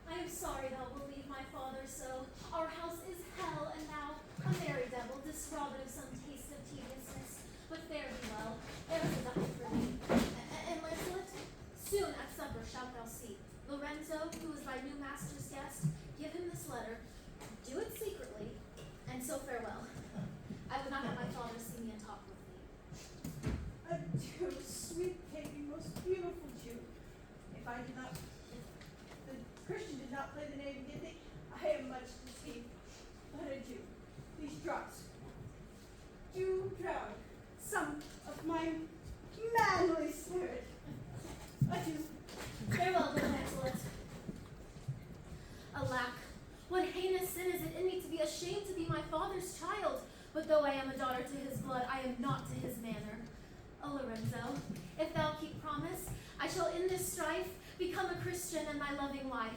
Speaker 8: I am sorry thou will leave my father so. Our house is hell, and thou a merry devil, disrobbed of some taste of tediousness. But fare thee well, there is a diet for thee. And Lancelot, soon at supper shalt thou see Lorenzo, who is thy new master's guest. Give him this letter, do it secretly, and so farewell. I would not have my father see me and talk with me.
Speaker 4: Adieu, sweet baby, most beautiful Jew. If the Christian did not play the name Githy, I am much deceived. But adieu, these drops do drown some of my manly spirit. Adieu.
Speaker 8: Farewell, good Lancelot. Alack, what heinous sin is it in me to be ashamed to be my father's child? But though I am a daughter to his blood, I am not to his manner. O Lorenzo, if thou keep promise, I shall in this strife become a Christian and thy loving wife.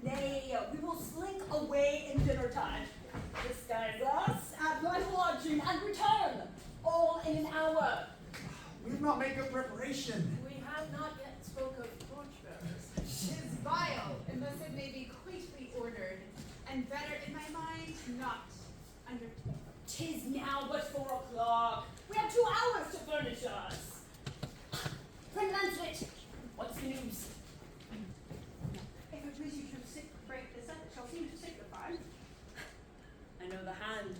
Speaker 3: Nay, we will slink away in dinner time. Disguise us at my lodging and return, all in an hour.
Speaker 5: We have not made good preparation.
Speaker 3: We have not yet spoke of torchbearers.
Speaker 4: 'Tis vile, unless it may be quaintly ordered, and better in my mind not undertaken.
Speaker 3: 'Tis now but 4 o'clock. We have 2 hours to furnish us. Friend Lancelot, what's the news?
Speaker 4: If it please you to break this up, it shall seem to signify.
Speaker 3: I know the hand.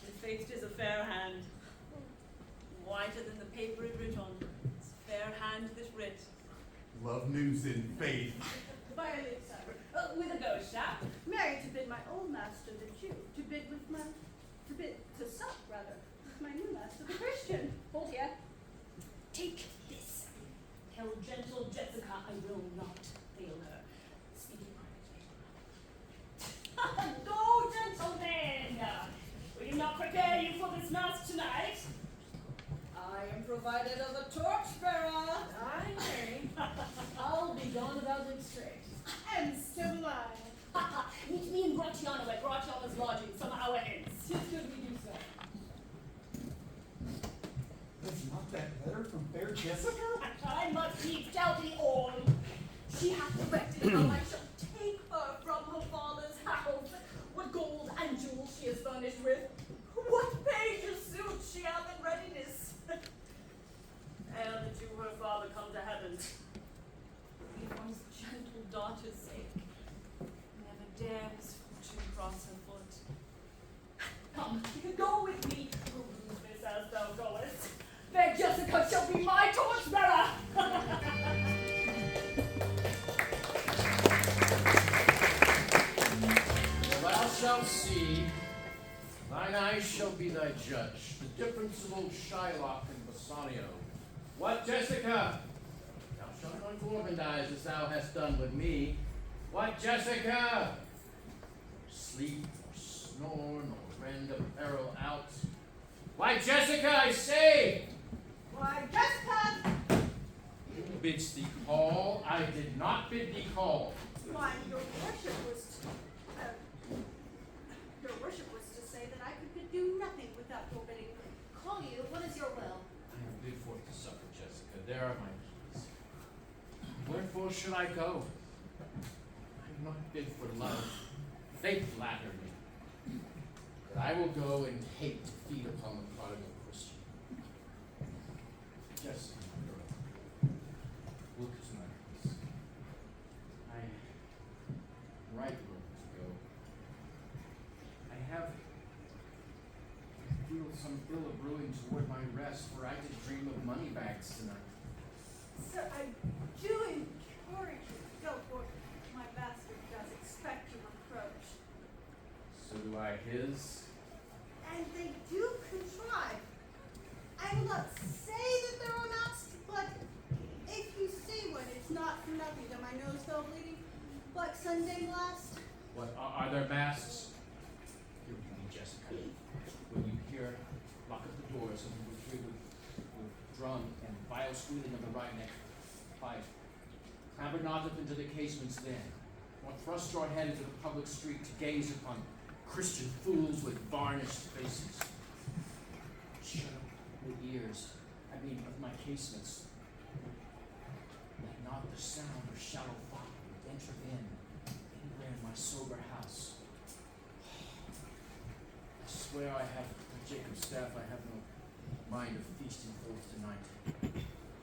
Speaker 3: In faith 'tis a fair hand. Whiter than the paper it writ on. It's fair hand that writ.
Speaker 7: Love news in faith.
Speaker 4: By a late sir,
Speaker 3: With a ghost chap.
Speaker 4: married to bid my old master the Jew, to sup rather, with my new master the Christian.
Speaker 3: Hold here. Take this. Tell gentle Jessica I will not fail her. Speaking privately. Go, gentlemen! We did not prepare you for this mass tonight. I am provided as a torchbearer. Aye. I'll be gone about it straight.
Speaker 4: And so will I.
Speaker 3: Meet me in Gratiano at Gratiano's lodging some hour hence. 'Tis good we do so.
Speaker 7: Is not that letter from fair Jessica?
Speaker 3: I must needs tell thee all. She hath directed how I shall take her from her father's house, what gold and jewels she is furnished with, what page's suit she hath in readiness. Ere the Jew her father come to heaven, we for his gentle daughter's sake, never dare misfortune cross her foot. Come, go with me, Rufus, as thou goest. Fair Jessica shall be my torchbearer.
Speaker 11: Thou shalt see, thine eyes shall be thy judge, the difference of old Shylock and Bassanio. What, Jessica? Thou shalt not gormandize as thou hast done with me. What, Jessica? Sleep nor snore nor rend apparel out. Why, Jessica, I say!
Speaker 4: Why, Jessica!
Speaker 11: bids thee call? I did not bid thee call.
Speaker 4: Why, your worship was to say that I could do nothing without your bidding.
Speaker 8: Call you, what is your will?
Speaker 11: I am bid forth to supper, Jessica. There are my keys. Wherefore should I go? I am not bid for love. They flatter me. But I will go and hate to feed upon the prodigal Christian. Jessica, my girl, look at my eyes. I am right willing to go. I feel some ill of brewing toward my rest, for I did dream of money bags tonight.
Speaker 4: Sir, I do encourage you to go, for my bastard does expect you approach.
Speaker 11: So do I his.
Speaker 4: And they do contrive. I will not say that there are masks, but if you see one, it's not for nothing that my nose fell bleeding like Sunday last.
Speaker 11: What, are there masks? Here with me, Jessica. When you hear, lock up the doors and we hear with drum and vile squealing of the right neck pipe. Clamber not up into the casements then, or thrust your head into the public street to gaze upon Christian fools with varnished faces. Shut up your ears, I mean of my casements. Let not the sound of shallow thought enter in anywhere in my sober house. I swear I have, with Jacob's staff, I have no mind of feasting forth tonight.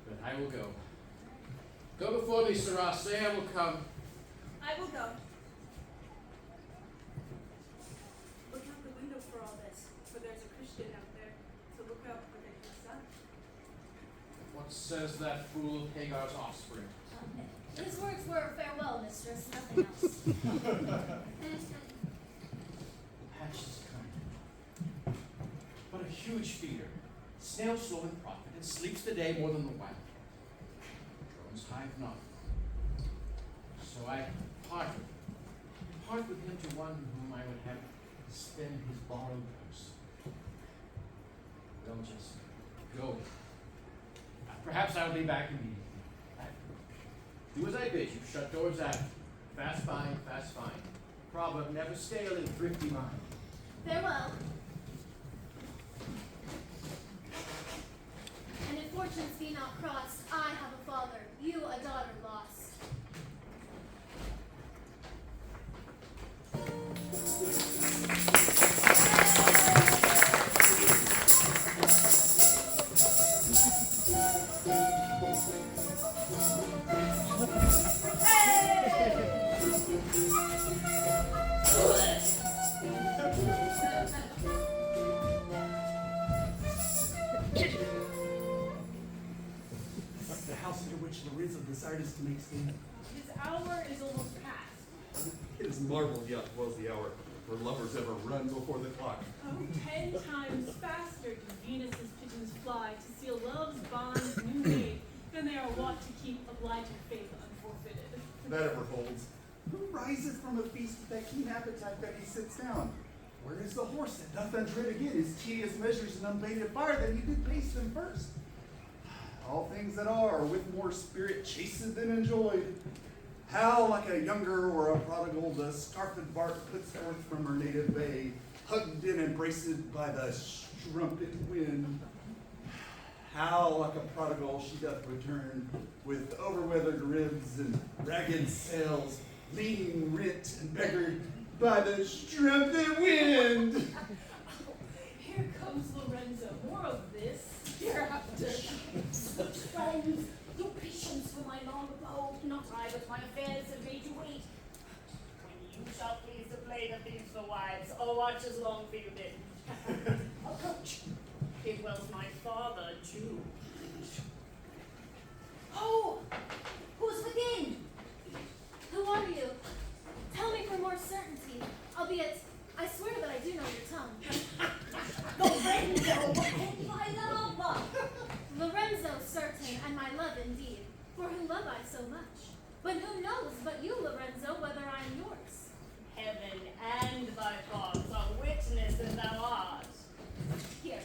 Speaker 11: But I will go. Go before me, Sirrah, say I will come.
Speaker 4: I will go. Look out the window for all this, for there's a Christian out there, so look out for his son.
Speaker 11: What says that fool of Hagar's offspring?
Speaker 9: His words were farewell, mistress, nothing else.
Speaker 11: Patch is kind, but a huge feeder, snails slow in profit, and sleeps the day more than the wild. Drones hive not. So I part with him to one whom I would have spend his borrowed purse. Well, Jessica, go. Perhaps I'll be back immediately. Do as I bid you, shut doors out. Fast find, fast find. Proverb never stale in thrifty mind.
Speaker 9: Farewell. And if fortunes be not crossed, I have a father, you a daughter lost.
Speaker 12: The house into which Lorenzo desires to make stand.
Speaker 3: His hour is almost past.
Speaker 13: It is marveled yet was the hour, for lovers ever run before the clock.
Speaker 3: Oh, 10 times faster do Venus's pigeons fly to seal love's bonds new made than they are wont to keep obliging faith unforfeited.
Speaker 7: That ever holds. Who rises from a feast with that keen appetite that he sits down? Where is the horse that doth undread again his tedious measures and unbaited fire that he did pace them first? All things that are with more spirit chased than enjoyed. How like a younger or a prodigal the scarfed bark puts forth from her native bay, hugged and embraced by the strumpet wind. How like a prodigal she doth return with overweathered ribs and ragged sails, lean, rent, and beggared by the strumpet wind.
Speaker 3: Here comes Lorenzo. More of this hereafter.
Speaker 6: Friends, your patience for my long abode, not I, but my affairs have made you wait. When you shall please to play the thieves for wives, or watch as long fielded. Approach. It was my father, Jew.
Speaker 8: Oh! Who's within?
Speaker 9: Who are you? Tell me for more certainty, albeit I swear that I do know your tongue.
Speaker 6: Lorenzo, my love!
Speaker 9: Lorenzo, certain, and my love indeed, for whom love I so much. But who knows but you, Lorenzo, whether I am yours?
Speaker 6: Heaven and thy thoughts are witnesses thou art.
Speaker 9: Here,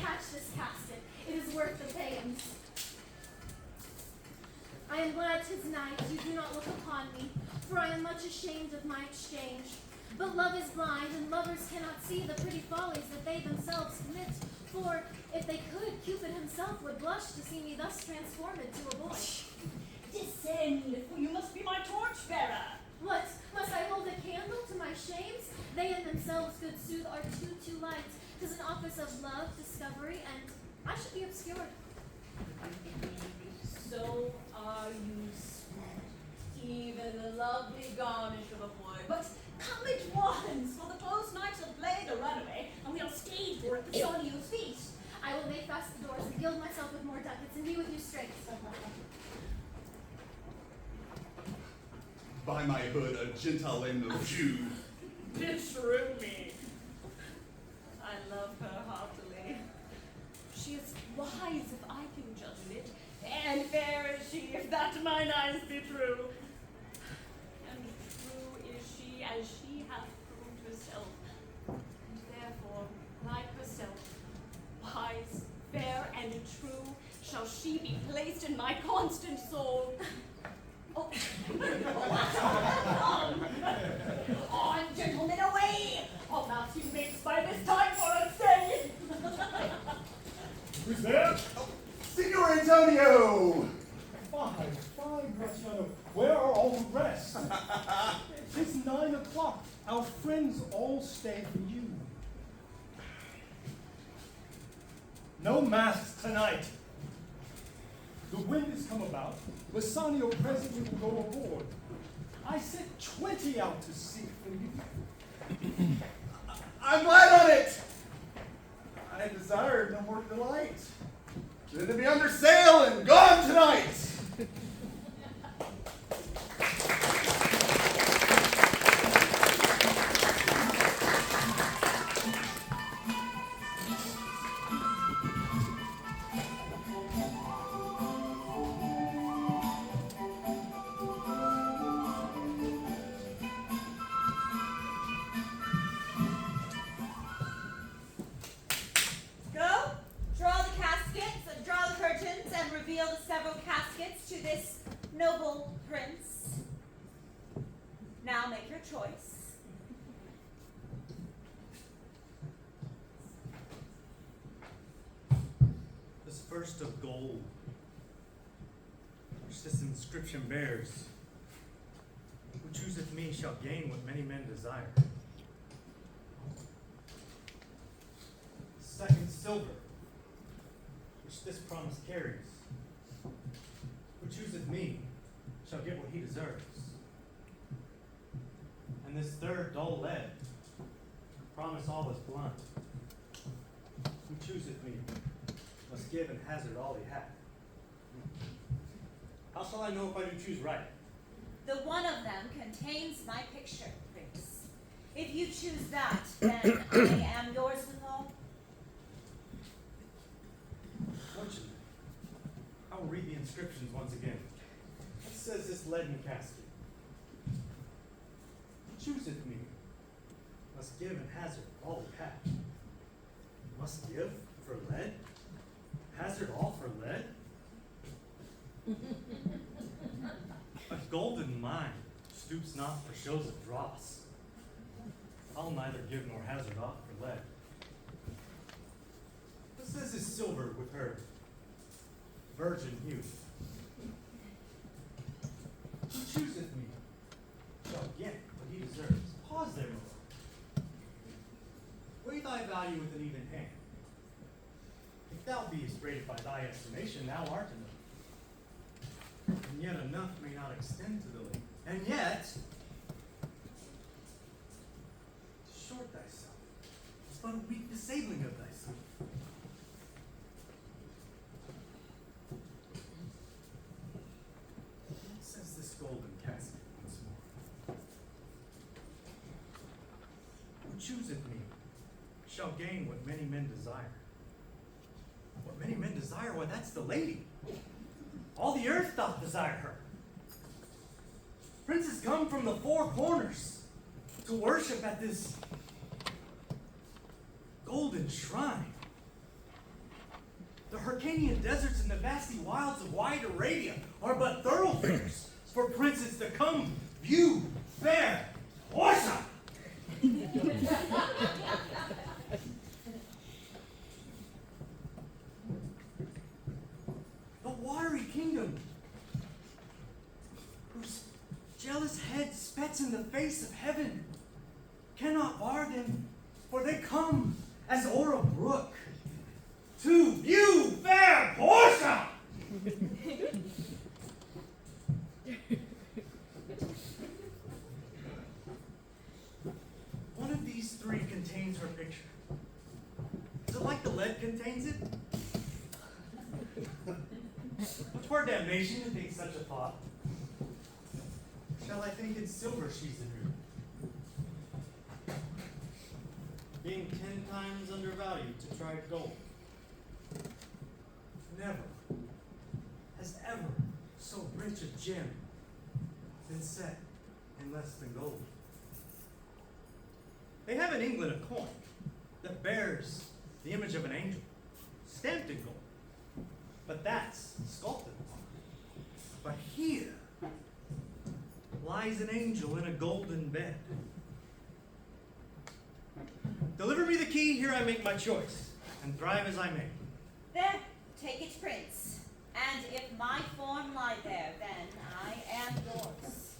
Speaker 9: catch this casket. It is worth the pains. glad 'tis night you do not look upon me, for I am much ashamed of my exchange. But love is blind, and lovers cannot see the pretty follies that they themselves commit. For if they could, Cupid himself would blush to see me thus transformed into a boy.
Speaker 6: Descend, for you must be my torchbearer.
Speaker 9: What? Must I hold a candle to my shames? They in themselves, good sooth, are too light. 'Tis an office of love, discovery, and I should be obscured.
Speaker 3: So are you spent, even the lovely garnish of a boy. But come at once, for the close night shall play the runaway, and we'll stage for it the Sonio's feast.
Speaker 9: I will make fast the doors and gild myself with more ducats and be with you straight.
Speaker 13: By my hood, a Gentile and no Jew.
Speaker 3: Beshrew me. I love her heartily. She is wise, if I can judge it, and fair is she, if that mine eyes be true. And true is she, as she hath proved herself, and therefore, like herself, wise, fair, and true, shall she be placed in my constant soul. Oh, on, gentlemen, away! All mouths you makes by this time for a stay.
Speaker 2: Who's there?
Speaker 7: Signor Antonio!
Speaker 2: Fine, Graziano. Where are all the rest? It's 9 o'clock. Our friends all stay for you. No masks tonight. The wind has come about. Bassanio presently will go aboard. I sent 20 out to seek for you.
Speaker 7: I'm glad on it! I desire no more delight than to be under sail and gone tonight!
Speaker 8: Go, draw the caskets, draw the curtains, and reveal the several caskets to this noble prince. Now make your choice.
Speaker 12: This first of gold, which this inscription bears, who chooseth me shall gain what many men desire. Second, silver, which this promise carries, who chooseth me shall get what he deserves. And this third, dull lead, promise all is blunt, who chooseth me must give and hazard all he hath. How shall I know if I do choose right?
Speaker 8: The one of them contains my picture, prince. If you choose that, then I am yours withal.
Speaker 12: Fortunately, I will read the inscriptions once again. It says this leaden casket. Who chooseth me must give and hazard all he hath. Must give for lead? Hazard all for lead? A golden mine stoops not for shows of dross. I'll neither give nor hazard aught for lead. What says this silver with her virgin youth? Who chooseth me shall get what he deserves. Pause there, my lord. Weigh thy value with an even hand. If thou beest rated by thy estimation, thou art enough. And yet enough may not extend to the lady. And yet, short thyself is but a weak disabling of thyself. What says this golden casket once more? Who chooseth me shall gain what many men desire. What many men desire? Why, that's the lady. All the earth doth desire her. Princes come from the four corners to worship at this golden shrine. The Hyrcanian deserts and the vasty wilds of wide Arabia are but thoroughfares for princes to come, view, fair, Portia! The watery kingdom, whose jealous head spits in the face of heaven, cannot bar them, for they come as o'er a brook to view fair Portia. One of these three contains her picture. Is it like the lead contains it? What's damnation to think such a thought? Shall I think it's silver she's in her? Being 10 times undervalued to try gold. Never has ever so rich a gem been set in less than gold. They have in England a coin that bears the image of an angel, stamped in gold. But that's sculpted upon. But here lies an angel in a golden bed. Deliver me the key, here I make my choice, and thrive as I may.
Speaker 8: There, take it, Prince. And if my form lie there, then I am yours.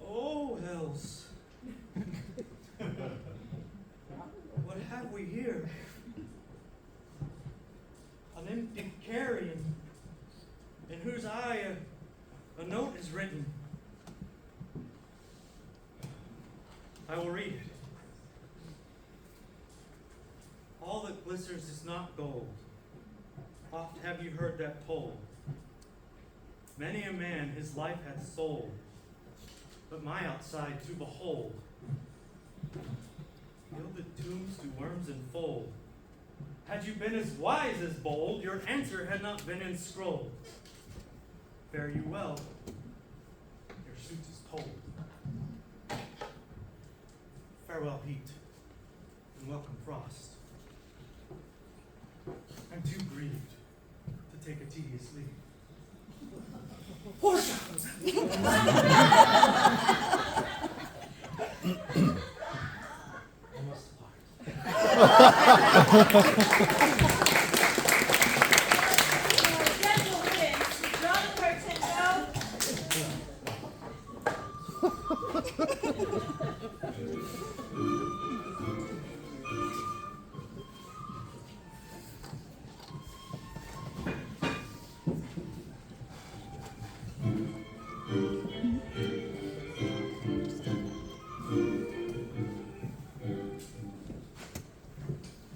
Speaker 12: Oh, hells. What have we here? An empty carrion, in whose eye a note is written. I will read it. All that glisters is not gold. Oft have you heard that told. Many a man his life hath sold, but my outside to behold. Gilded tombs do worms enfold. Had you been as wise as bold, your answer had not been enscrolled. Fare you well, your suit is told. Farewell heat, and welcome frost. I'm too grieved to take a tedious leave. Portia! I must depart.
Speaker 4: Gentle Prince, draw the curtain, go.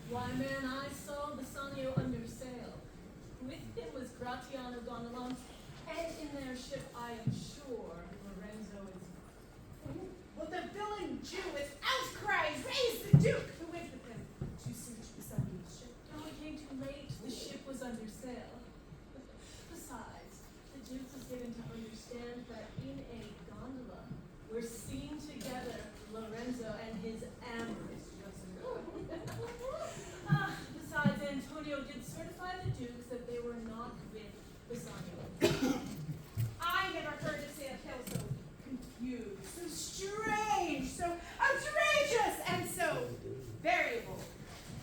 Speaker 3: Why, man, I saw Bassanio under sail. With him was Gratiano Gonalons, and in their ship, I am sure, Lorenzo is.
Speaker 4: Well, the villain Jew with outcries raised the Duke who went with him to search Bassanio's ship.
Speaker 3: Oh, it came too late. The ship was under sail. Besides, the Duke was given to understand that in a gondola were seen together Lorenzo and his amorous Besides, Antonio did certify the Dukes that they were not with Bassanio.
Speaker 4: I never heard a tale so confused, so strange, so outrageous, and so variable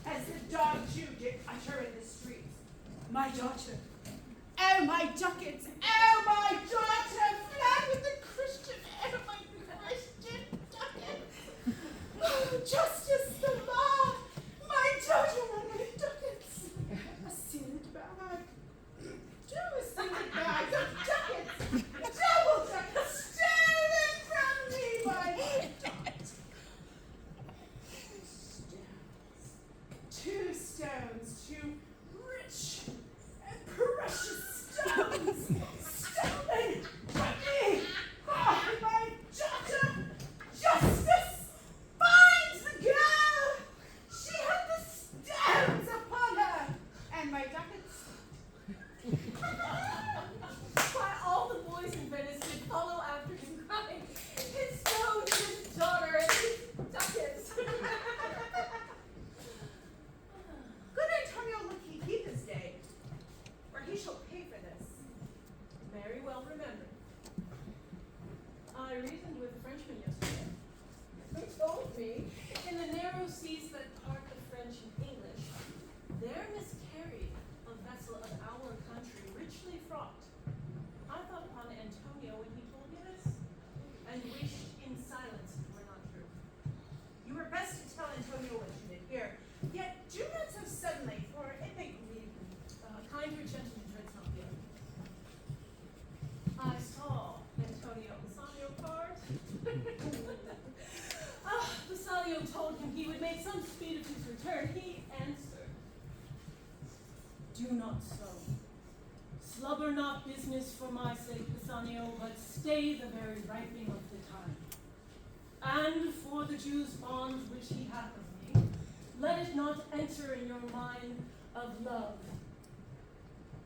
Speaker 4: as the dog Jew did utter in the streets. My daughter, oh my ducats, oh my daughter, fled with the Christian, oh my Christian ducats. Oh, justice, the law, my daughter, oh my ducats. A sealed bag, two sealed bags of ducats, double ducats, stolen from me by my daughter. Two stones, two rich and precious stones, stolen from me by my daughter. Justice finds the guy.
Speaker 3: seas that part the French and English, there miscarried a vessel of our country richly fraught. I thought upon Antonio when he told me this, and wished in silence it were not true.
Speaker 4: You were best to tell Antonio what you did here. Yet do not so suddenly, for it may grieve me.
Speaker 3: Kinder gentleman treads not the other. I saw Antonio Bassanio card. Bassanio told him he would make some speed of his return. He answered, "Do not so. Slubber not business for my sake, Bassanio, but stay the very ripening of the time. And for the Jew's bond which he hath of me, let it not enter in your mind of love.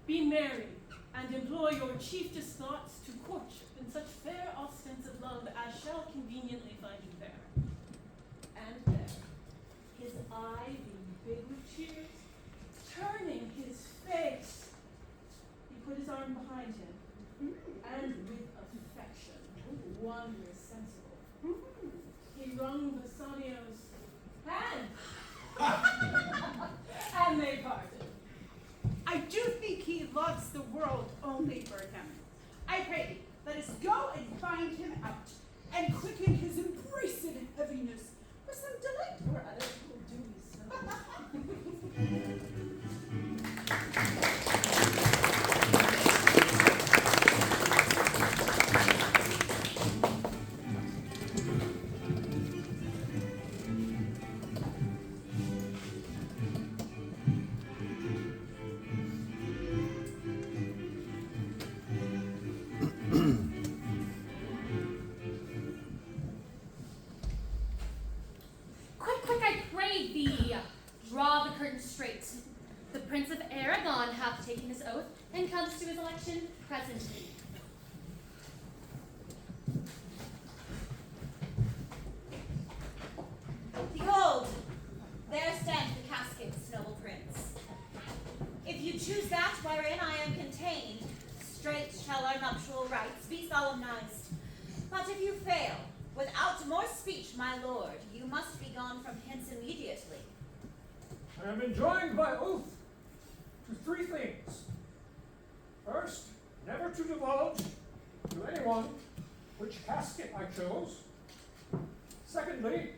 Speaker 3: Be merry, and employ your chiefest thoughts to courtship in such fair ostents of love as shall conveniently find you there." And there, his eye being big with tears, turning his face, he put his arm behind him, and with affection, wondrous sensible, he wrung Bassanio's hand, and they parted.
Speaker 4: I do think he loves the world only for him. I pray thee, let us go and find him out, and quicken his embraced heaviness with some delight or other.
Speaker 3: Will do me so.
Speaker 9: Quick, I pray thee. Draw the curtain straight. The Prince of Aragon hath taken his oath and comes to his election presently.
Speaker 8: Behold, there stands the caskets, noble prince. If you choose that wherein I am contained, straight shall our nuptial rites be solemnized. But if you fail, without more speech, my lord, you must be gone from hence immediately.
Speaker 14: I am enjoined by oath to three things. First, never to divulge to anyone which casket I chose. Secondly,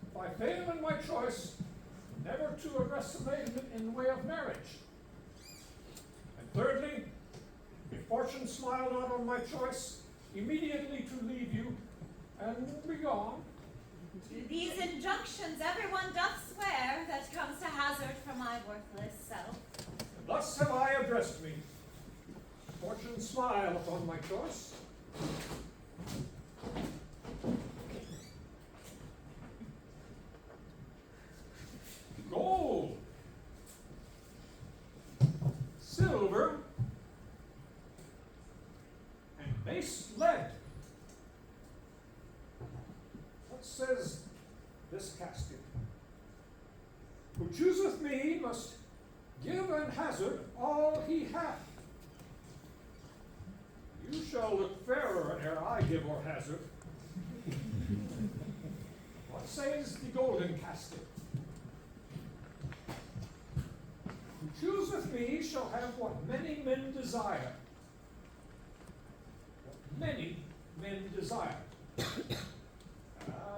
Speaker 14: if I fail in my choice, never to address a maiden in the way of marriage. And thirdly, if fortune smile not on my choice, immediately to leave you and be gone.
Speaker 8: To these injunctions everyone doth swear that comes to hazard for my worthless self.
Speaker 14: And thus have I addressed me. Fortune smile upon my choice. Gold, silver, and base lead. What says this casket? Who chooseth me must give and hazard all he hath. You shall look fairer ere I give or hazard. What says the golden casket? Who chooseth me shall have what many men desire. What many men desire.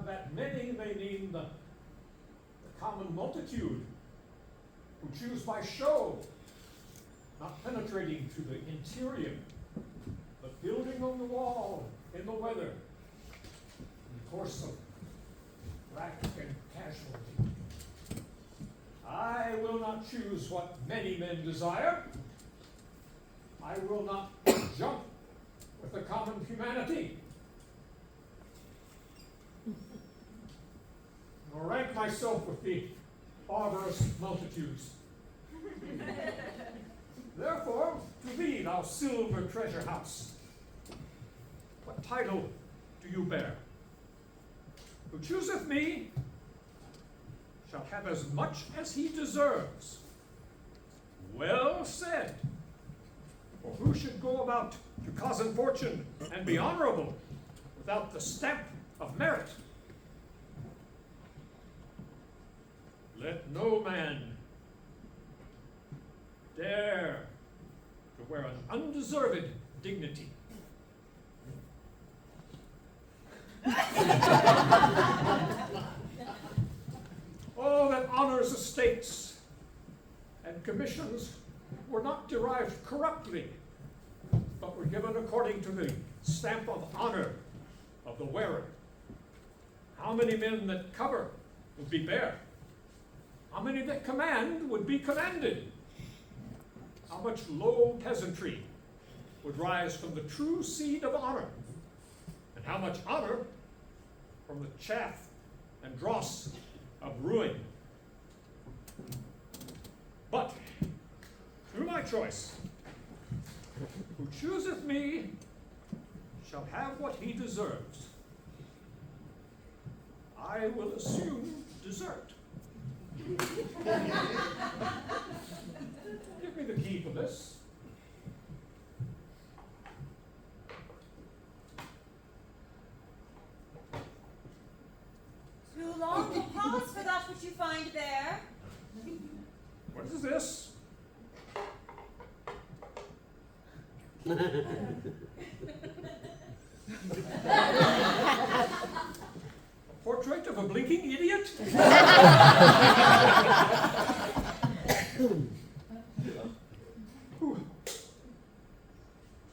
Speaker 14: That many may mean the common multitude, who choose by show, not penetrating to the interior, but building on the wall in the weather, in the course of wrack and casualty. I will not choose what many men desire. I will not jump with the common humanity, nor rank myself with the barbarous multitudes. Therefore, to thee, thou silver treasure house, what title do you bear? Who chooseth me shall have as much as he deserves. Well said. For who should go about to cozen fortune and be honorable without the stamp of merit? no man dare to wear an undeserved dignity. Oh, that honors, estates, and commissions were not derived corruptly, but were given according to the stamp of honor of the wearer. How many men that cover would be bare? How many that command would be commanded? How much low peasantry would rise from the true seed of honor? And how much honor from the chaff and dross of ruin? But through my choice, who chooseth me shall have what he deserves. I will assume desert. Give me the key for this.
Speaker 8: Too long to pause for that which you find there.
Speaker 14: What is this? A portrait of a blinking idiot?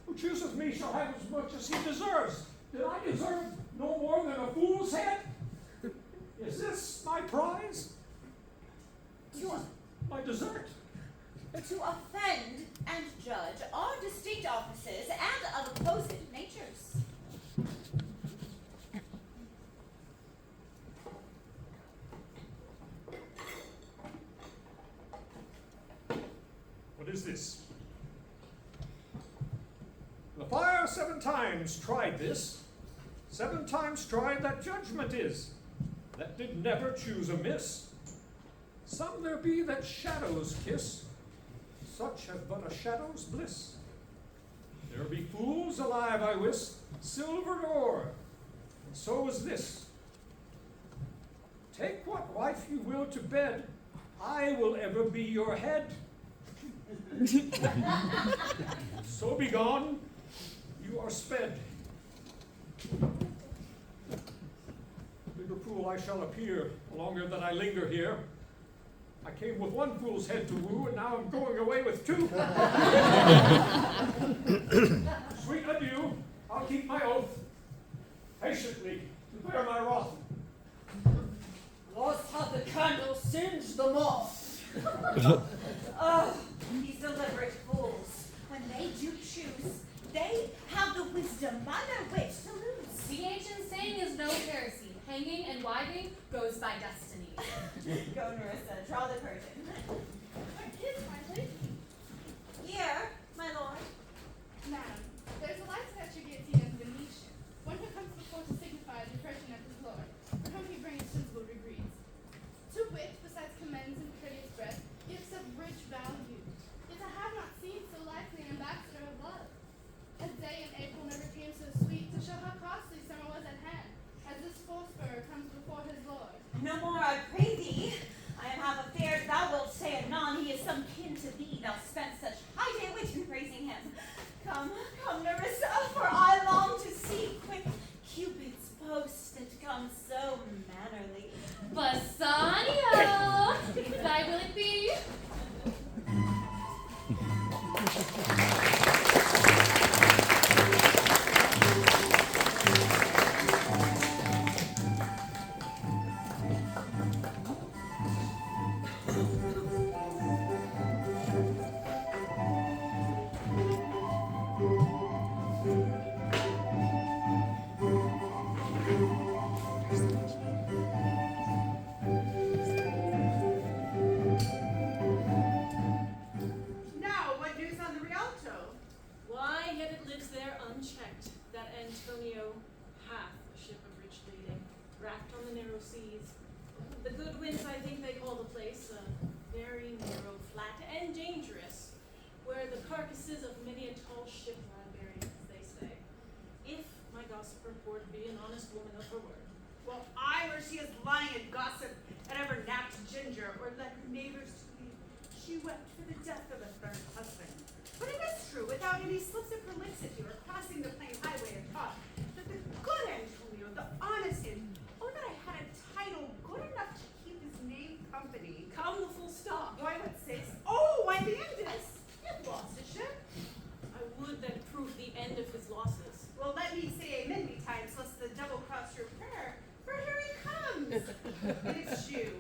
Speaker 14: Who chooseth me shall have as much as he deserves. Did I deserve no more than a fool's head? Is this my prize? My dessert?
Speaker 8: To offend and judge are distinct offices and of opposite natures.
Speaker 14: What is this? The fire 7 times tried this, 7 times tried that judgment is, that did never choose amiss. Some there be that shadows kiss, such have but a shadow's bliss. There be fools alive, I wis, silvered o'er, and so is this. Take what wife you will to bed, I will ever be your head. So be gone, you are sped. Bigger fool I shall appear, the longer that I linger here. I came with 1 fool's head to woo, and now I'm going away with 2. Sweet adieu, I'll keep my oath, patiently to bear my wrath.
Speaker 8: Lost hath the candle singed the moth. Oh, these deliberate fools, when they do choose, they have the wisdom by their wit to lose.
Speaker 9: The ancient saying is no heresy. Hanging and wiving goes by destiny.
Speaker 8: Go, Nerissa, draw the curtain.
Speaker 10: What is my lady?
Speaker 8: Here, my lord.
Speaker 10: Madam, there's a light statue guillotine in Venetian, one who comes before to signify the depression of his lord, for whom he brings sensible regrets. To wit, besides commends and courteous breath, gifts of rich value. Yet I have not seen so likely an ambassador of love. A day in April never came so sweet to show how costly summer was at hand, as this phosphor comes before his lord.
Speaker 8: No more, I pray thee. I am half afeard thou wilt say anon he is some kin to thee. Thou spent such high day wit in praising him. Come, come, Nerissa, for I long to see quick Cupid's post that comes so mannerly.
Speaker 9: Bassanio! Thy will it be?
Speaker 4: Now, what news on the Rialto?
Speaker 3: Why, yet it lives there unchecked, that Antonio hath a ship of rich lading, wrapped on the narrow seas. The good winds, I think they call the place, very narrow, flat, and dangerous, where the carcasses of many a tall ship lie buried, as they say. If my gossip report be an honest woman of her word.
Speaker 4: Well, I where she is lying and gossip, and ever napped gin messenger or led her neighbors to leave. She wept for the death of a third husband. But it is true, without any slips of prolixity or crossing the plain highway of thought, that the good Antonio, the honest and oh, that I had a title good enough to keep his name company.
Speaker 3: Come the full stop.
Speaker 4: Why what says? Oh, why the end is? You've lost a ship.
Speaker 3: I would that prove the end of his losses.
Speaker 4: Well, let me say amen betimes, lest the devil cross your prayer. For here he comes. It's you.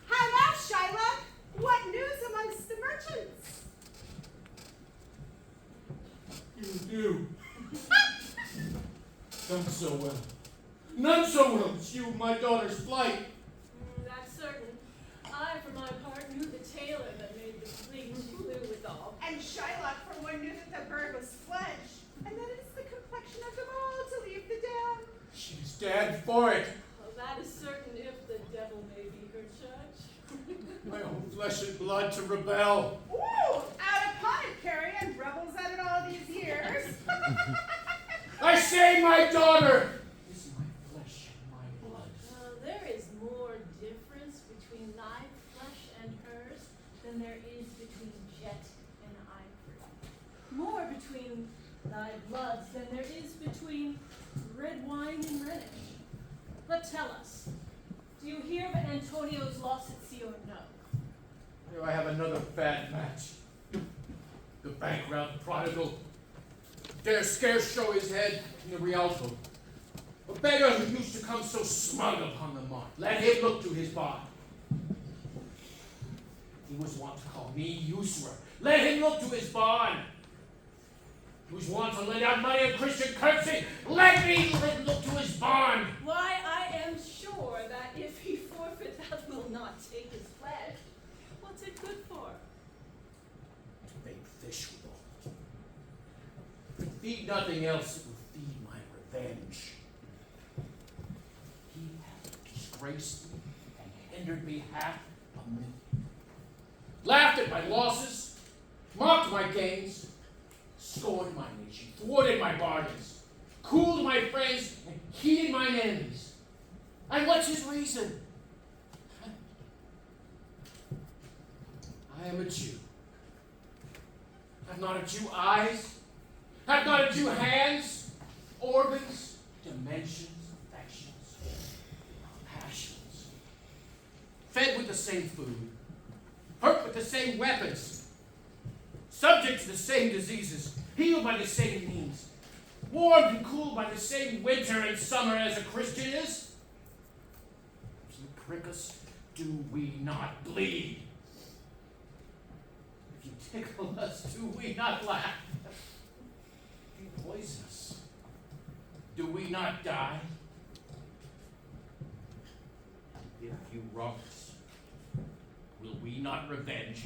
Speaker 4: How now, Shylock? What news amongst the merchants?
Speaker 11: You do. Done so well. None so well as you, my daughter's flight.
Speaker 3: That's certain. I, for my part, knew the tailor that made the fleet she flew withal.
Speaker 4: And Shylock, for one, knew that the bird was flesh, and that it's the complexion of them all to leave the dam.
Speaker 11: She's dead for it.
Speaker 3: Well, that is certain if the devil may be her judge.
Speaker 11: My own flesh and blood to rebel.
Speaker 4: Ooh, out upon it, Carrie, and rebels at it all these years.
Speaker 11: I say my daughter is my flesh and my blood.
Speaker 3: There is more difference between thy flesh and hers than there is between jet and ivory. More between thy bloods than there is between red wine and Rhenish. But tell us, do you hear of Antonio's loss at sea or no?
Speaker 11: Here I have another bad match. The bankrupt prodigal dare scarce show his head in the Rialto. A beggar who used to come so smug upon the mart. Let him look to his bond. He was wont to call me usurer. Let him look to his bond. He was wont to lend out money of Christian courtesy. Let me look to his bond.
Speaker 3: Why, I am sure that if he forfeit, that will not take his flesh. What's it good for?
Speaker 11: To make fish withal. If it feed nothing else, it will feed my revenge. He hath disgraced me and hindered me half a minute. Laughed at my losses, mocked my gains, scorned my nation, thwarted my bargains, cooled my friends, and heated mine enemies. And what's his reason? I am a Jew. Have not a Jew eyes? Have not a Jew hands, organs, dimensions, affections, passions? Fed with the same food, hurt with the same weapons, subject to the same diseases, healed by the same means, warmed and cooled by the same winter and summer as a Christian is? If you prick us, do we not bleed? If you tickle us, do we not laugh? If you poison us, do we not die? If you wrong us, will we not revenge?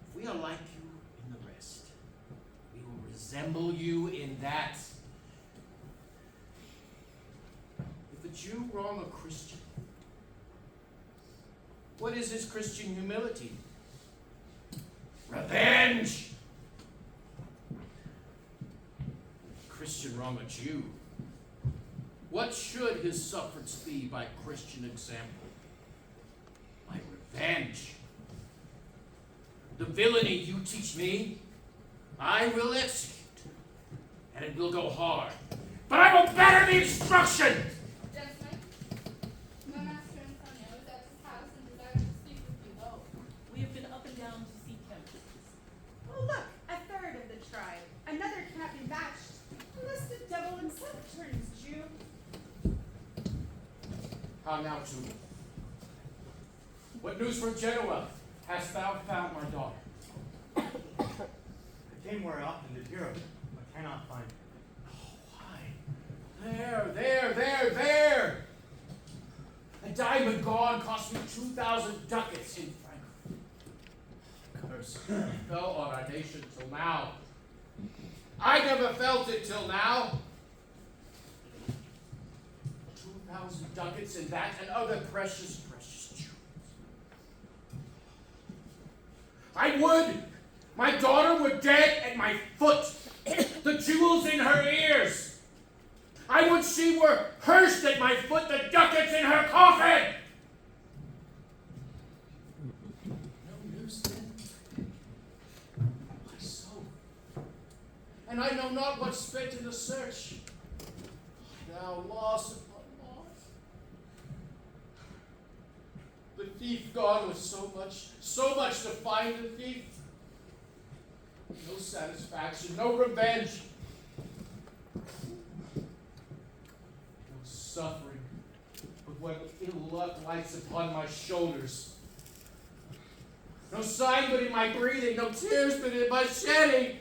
Speaker 11: If we are like you in the rest, we will resemble you in that. If a Jew wrong a Christian, what is his Christian humility? Revenge! Christian wrong a Jew. What should his sufferance be by Christian example? My revenge. The villainy you teach me, I will execute, and it will go hard. But I will better the instruction!
Speaker 10: Gentlemen, my master Antonio is at his house and desires to speak with you.
Speaker 3: Oh, we have been up and down to seek him.
Speaker 4: Oh, look, a third of the tribe. Another cannot be matched, unless the devil himself turns Jew.
Speaker 11: How now, Judah? What news from Genoa? Hast thou found my daughter?
Speaker 12: I came where I often did hear of it, but cannot find it.
Speaker 11: Why? There! A diamond gone cost me 2,000 ducats in Frankfurt. Curse fell on our nation till now. I never felt it till now. 2,000 ducats in that and other precious jewels. I would my daughter were dead at my foot, the jewels in her ears. I would she were hearsed at my foot, the ducats in her coffin. spent in the search, now lost upon loss. The thief gone with so much to find the thief. No satisfaction, no revenge. No suffering, but what ill luck lights upon my shoulders. No sign but in my breathing, no tears but in my shedding.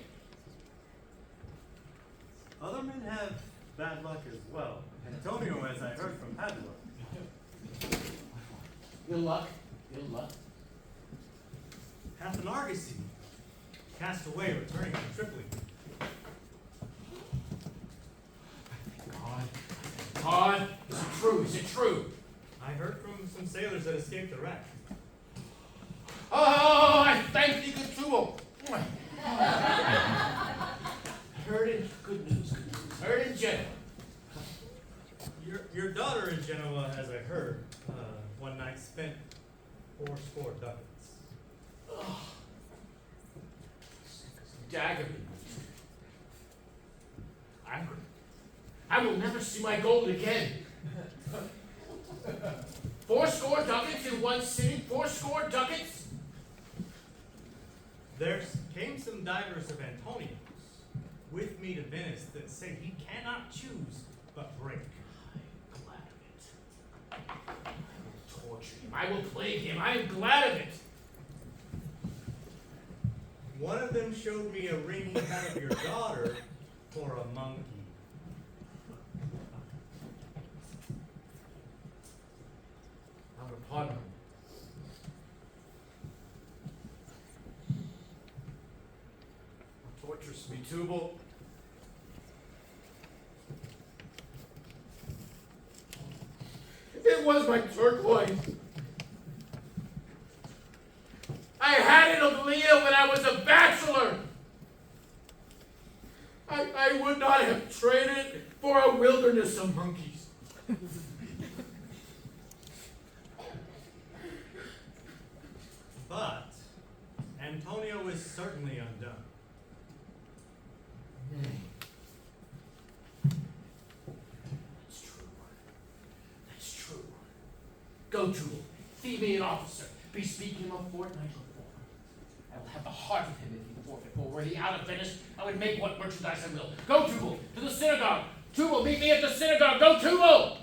Speaker 12: Other men have bad luck as well. Antonio, as I heard from Padua.
Speaker 11: Ill luck, ill luck.
Speaker 12: Hath an argosy cast away returning from Tripoli.
Speaker 11: God, is it true? Is it true?
Speaker 12: I heard from some sailors that escaped the wreck.
Speaker 11: Oh, I thank thee, good Tubal. Heard in good news. Heard in Genoa.
Speaker 12: Your daughter in Genoa, as I heard, one night spent 4 ducats.
Speaker 11: Oh. Dagger me. Angry. I will never see my gold again. 4 ducats in one sitting, 4 ducats?
Speaker 12: There came some divers of Antonio's with me to Venice that say he cannot choose but break.
Speaker 11: I am glad of it. I will torture him. I will plague him. I am glad of it.
Speaker 12: One of them showed me a ring he had of your daughter for a monkey.
Speaker 11: Out upon him. Tortures me, Tubal. It was my turquoise. I had it of Leah when I was a bachelor. I would not have traded it for a wilderness of monkeys.
Speaker 12: But Antonio is certainly undone.
Speaker 11: Nay. That's true. That's true. Go, Tubal. Feed me an officer. Bespeak him a fortnightly form. I will have the heart of him if he forfeit, for were he out of Venice, I would make what merchandise I will. Go, Tubal, to the synagogue. Tubal, meet me at the synagogue. Go, Tubal!